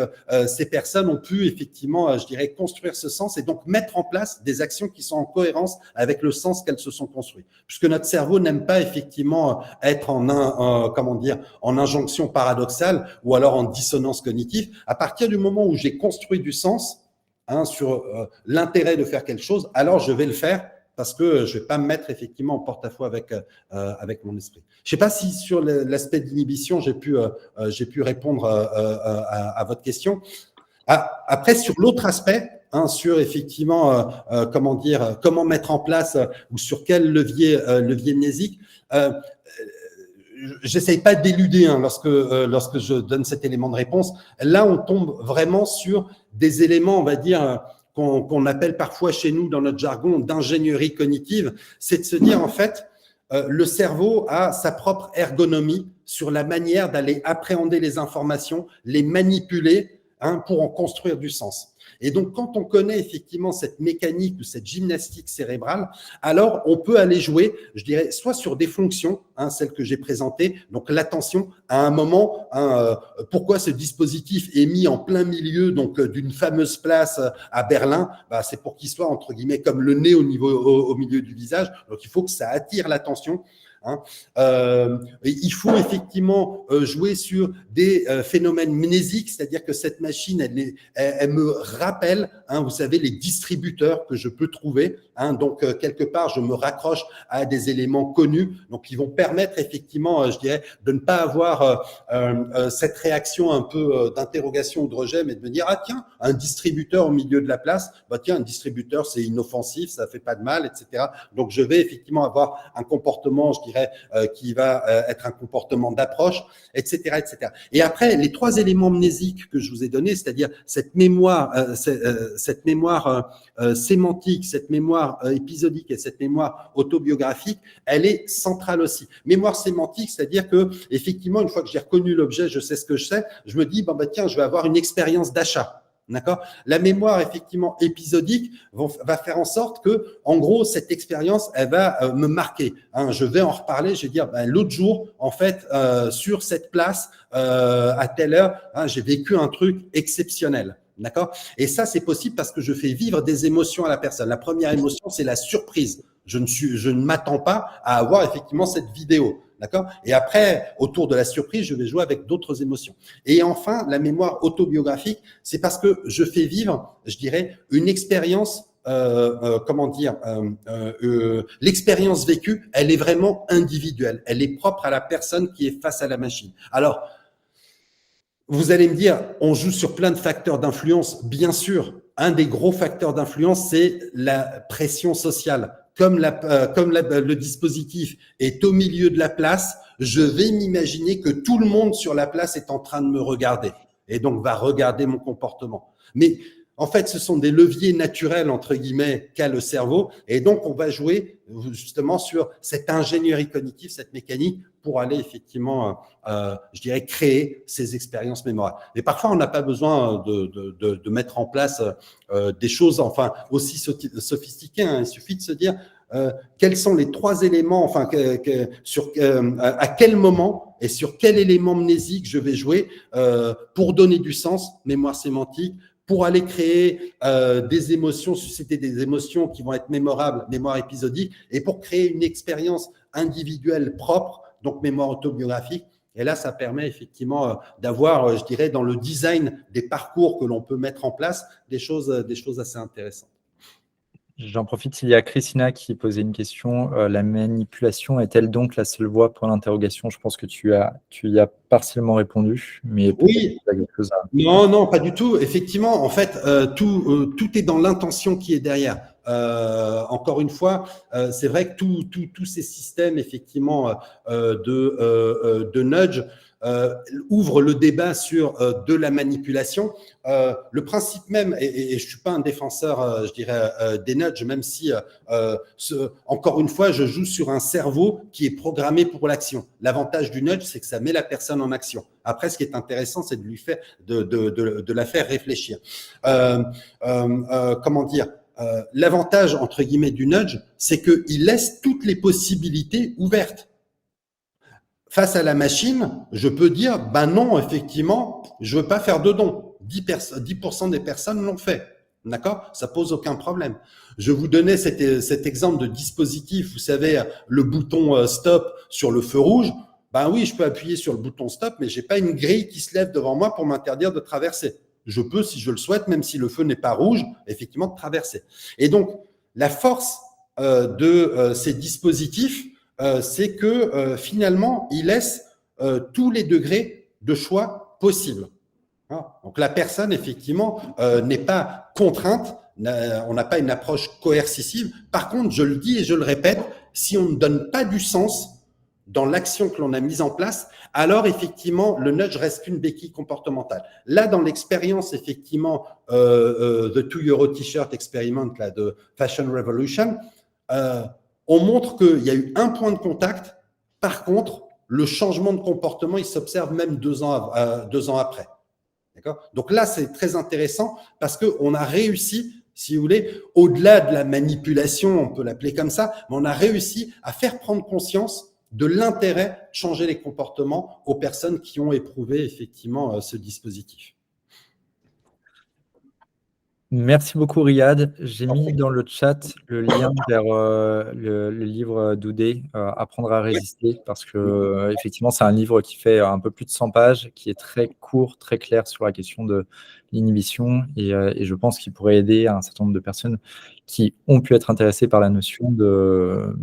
ces personnes ont pu effectivement, je dirais, construire ce sens et donc mettre en place des actions qui sont en cohérence avec le sens qu'elles se sont construites. Puisque notre cerveau n'aime pas effectivement être en injonction paradoxale ou alors en dissonance cognitive. À partir du moment où j'ai construit du sens sur l'intérêt de faire quelque chose, alors je vais le faire parce que je vais pas me mettre effectivement en porte-à-faux avec mon esprit. Je sais pas si sur l'aspect d'inhibition, j'ai pu répondre à votre question. Après, sur l'autre aspect, sur effectivement, comment mettre en place ou sur quel levier mnésique, j'essaye pas d'éluder lorsque je donne cet élément de réponse. Là, on tombe vraiment sur des éléments, on va dire, qu'on appelle parfois chez nous dans notre jargon d'ingénierie cognitive. C'est de se dire en fait, le cerveau a sa propre ergonomie sur la manière d'aller appréhender les informations, les manipuler pour en construire du sens. Et donc, quand on connaît effectivement cette mécanique ou cette gymnastique cérébrale, alors on peut aller jouer, je dirais, soit sur des fonctions, celles que j'ai présentées, donc l'attention à un moment, pourquoi ce dispositif est mis en plein milieu donc d'une fameuse place à Berlin, c'est pour qu'il soit entre guillemets comme le nez au milieu du visage, donc il faut que ça attire l'attention. Il faut effectivement jouer sur des phénomènes mnésiques, c'est-à-dire que cette machine, elle me rappelle, vous savez, les distributeurs que je peux trouver. Donc, quelque part, je me raccroche à des éléments connus, donc qui vont permettre effectivement, je dirais, de ne pas avoir cette réaction un peu d'interrogation ou de rejet, mais de me dire, tiens, un distributeur au milieu de la place, tiens, un distributeur, c'est inoffensif, ça fait pas de mal, etc. Donc, je vais effectivement avoir un comportement, je dirais, qui va être un comportement d'approche, etc., etc. Et après, les trois éléments mnésiques que je vous ai donnés, c'est-à-dire cette mémoire sémantique, cette mémoire épisodique et cette mémoire autobiographique, elle est centrale aussi. Mémoire sémantique, c'est-à-dire que effectivement, une fois que j'ai reconnu l'objet, je sais ce que je sais, je me dis, tiens, je vais avoir une expérience d'achat. D'accord. La mémoire effectivement épisodique va faire en sorte que, en gros, cette expérience, elle va me marquer. Je vais en reparler. Je vais dire, l'autre jour, en fait, sur cette place, à telle heure, j'ai vécu un truc exceptionnel. D'accord. Et ça, c'est possible parce que je fais vivre des émotions à la personne. La première émotion, c'est la surprise. Je ne m'attends pas à avoir effectivement cette vidéo. D'accord. Et après, autour de la surprise, je vais jouer avec d'autres émotions. Et enfin, la mémoire autobiographique, c'est parce que je fais vivre, je dirais, une expérience, l'expérience vécue, elle est vraiment individuelle. Elle est propre à la personne qui est face à la machine. Alors, vous allez me dire, on joue sur plein de facteurs d'influence. Bien sûr, un des gros facteurs d'influence, c'est la pression sociale. Comme le dispositif est au milieu de la place, je vais m'imaginer que tout le monde sur la place est en train de me regarder et donc va regarder mon comportement. Mais en fait, ce sont des leviers naturels, entre guillemets, qu'a le cerveau. Et donc, on va jouer justement sur cette ingénierie cognitive, cette mécanique, pour aller effectivement, je dirais, créer ces expériences mémorables. Mais parfois, on n'a pas besoin de mettre en place des choses aussi sophistiquées. Il suffit de se dire quels sont les trois éléments, à quel moment et sur quel élément mnésique je vais jouer pour donner du sens, mémoire sémantique, pour aller créer des émotions, susciter des émotions qui vont être mémorables, mémoire épisodique, et pour créer une expérience individuelle propre, donc mémoire autobiographique. Et là, ça permet effectivement d'avoir, je dirais, dans le design des parcours que l'on peut mettre en place, des choses assez intéressantes. J'en profite, il y a Christina qui posait une question. La manipulation est-elle donc la seule voie pour l'interrogation? Je pense que tu y as partiellement répondu, mais oui. Tu as quelque chose à... Non, pas du tout. Effectivement, en fait, tout est dans l'intention qui est derrière. Encore une fois, c'est vrai que tous ces systèmes effectivement de nudge ouvre le débat sur de la manipulation. Le principe même, et je suis pas un défenseur, je dirais, des nudges, même si, encore une fois, je joue sur un cerveau qui est programmé pour l'action. L'avantage du nudge, c'est que ça met la personne en action. Après, ce qui est intéressant, c'est de la faire réfléchir. Comment dire ? l'avantage, entre guillemets, du nudge, c'est qu'il laisse toutes les possibilités ouvertes. Face à la machine, je peux dire, ben non, effectivement, je veux pas faire de don. 10% des personnes l'ont fait. D'accord? Ça pose aucun problème. Je vous donnais cet exemple de dispositif, vous savez, le bouton stop sur le feu rouge. Ben oui, je peux appuyer sur le bouton stop, mais j'ai pas une grille qui se lève devant moi pour m'interdire de traverser. Je peux, si je le souhaite, même si le feu n'est pas rouge, effectivement, de traverser. Et donc, la force de ces dispositifs, c'est que finalement, ils laissent tous les degrés de choix possibles. Donc, la personne, effectivement, n'est pas contrainte, on n'a pas une approche coercitive. Par contre, je le dis et je le répète, si on ne donne pas du sens dans l'action que l'on a mise en place, alors effectivement, le nudge reste une béquille comportementale. Là, dans l'expérience, effectivement, The 2 Euro T-shirt Experiment là, de Fashion Revolution, on montre qu'il y a eu un point de contact. Par contre, le changement de comportement, il s'observe même 2 ans après. D'accord ? Donc là, c'est très intéressant parce qu'on a réussi, si vous voulez, au-delà de la manipulation, on peut l'appeler comme ça, mais on a réussi à faire prendre conscience de l'intérêt de changer les comportements aux personnes qui ont éprouvé effectivement ce dispositif. Merci beaucoup, Riyad. J'ai mis dans le chat le lien vers le livre d'Oudé, Apprendre à résister, parce que effectivement, c'est un livre qui fait un peu plus de 100 pages, qui est très court, très clair sur la question de l'inhibition, et je pense qu'il pourrait aider un certain nombre de personnes qui ont pu être intéressées par la notion de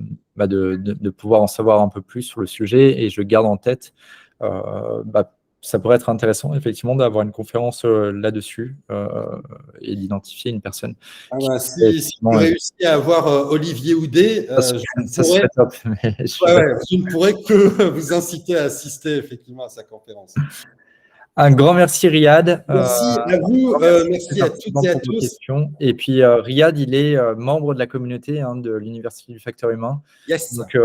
pouvoir en savoir un peu plus sur le sujet, et je garde en tête ça pourrait être intéressant, effectivement, d'avoir une conférence là-dessus et d'identifier une personne. Si vous réussissez à avoir Olivier Houdet, je ne pourrais que vous inciter à assister effectivement à sa conférence. Un grand merci, Riyad. Merci à vous, merci à toutes et à tous. Questions. Et puis, Riyad, il est membre de la communauté de l'Université du Facteur Humain. Yes. Donc,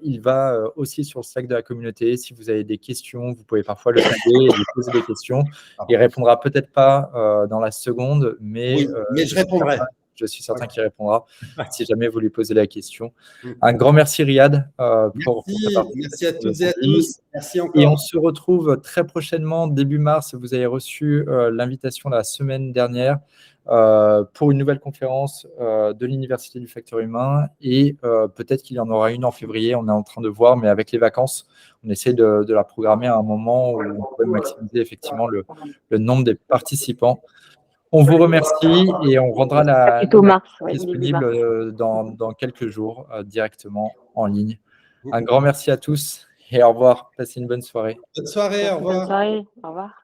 il va aussi sur le Slack de la communauté. Si vous avez des questions, vous pouvez parfois le taguer et lui poser des questions. Il ne répondra peut-être pas dans la seconde, mais je répondrai. Je suis certain qu'il répondra si jamais vous lui posez la question. Un grand merci, Riyad. Merci à toutes et à tous. Merci encore. Et on se retrouve très prochainement, début mars. Vous avez reçu l'invitation la semaine dernière pour une nouvelle conférence de l'Université du Facteur Humain. Et peut-être qu'il y en aura une en février. On est en train de voir, mais avec les vacances, on essaie de la programmer à un moment où on peut maximiser effectivement le nombre des participants. On vous remercie et on rendra la disponible dans quelques jours directement en ligne. Un grand merci à tous et au revoir. Passez une bonne soirée. Bonne soirée, au revoir. Bonne soirée, au revoir.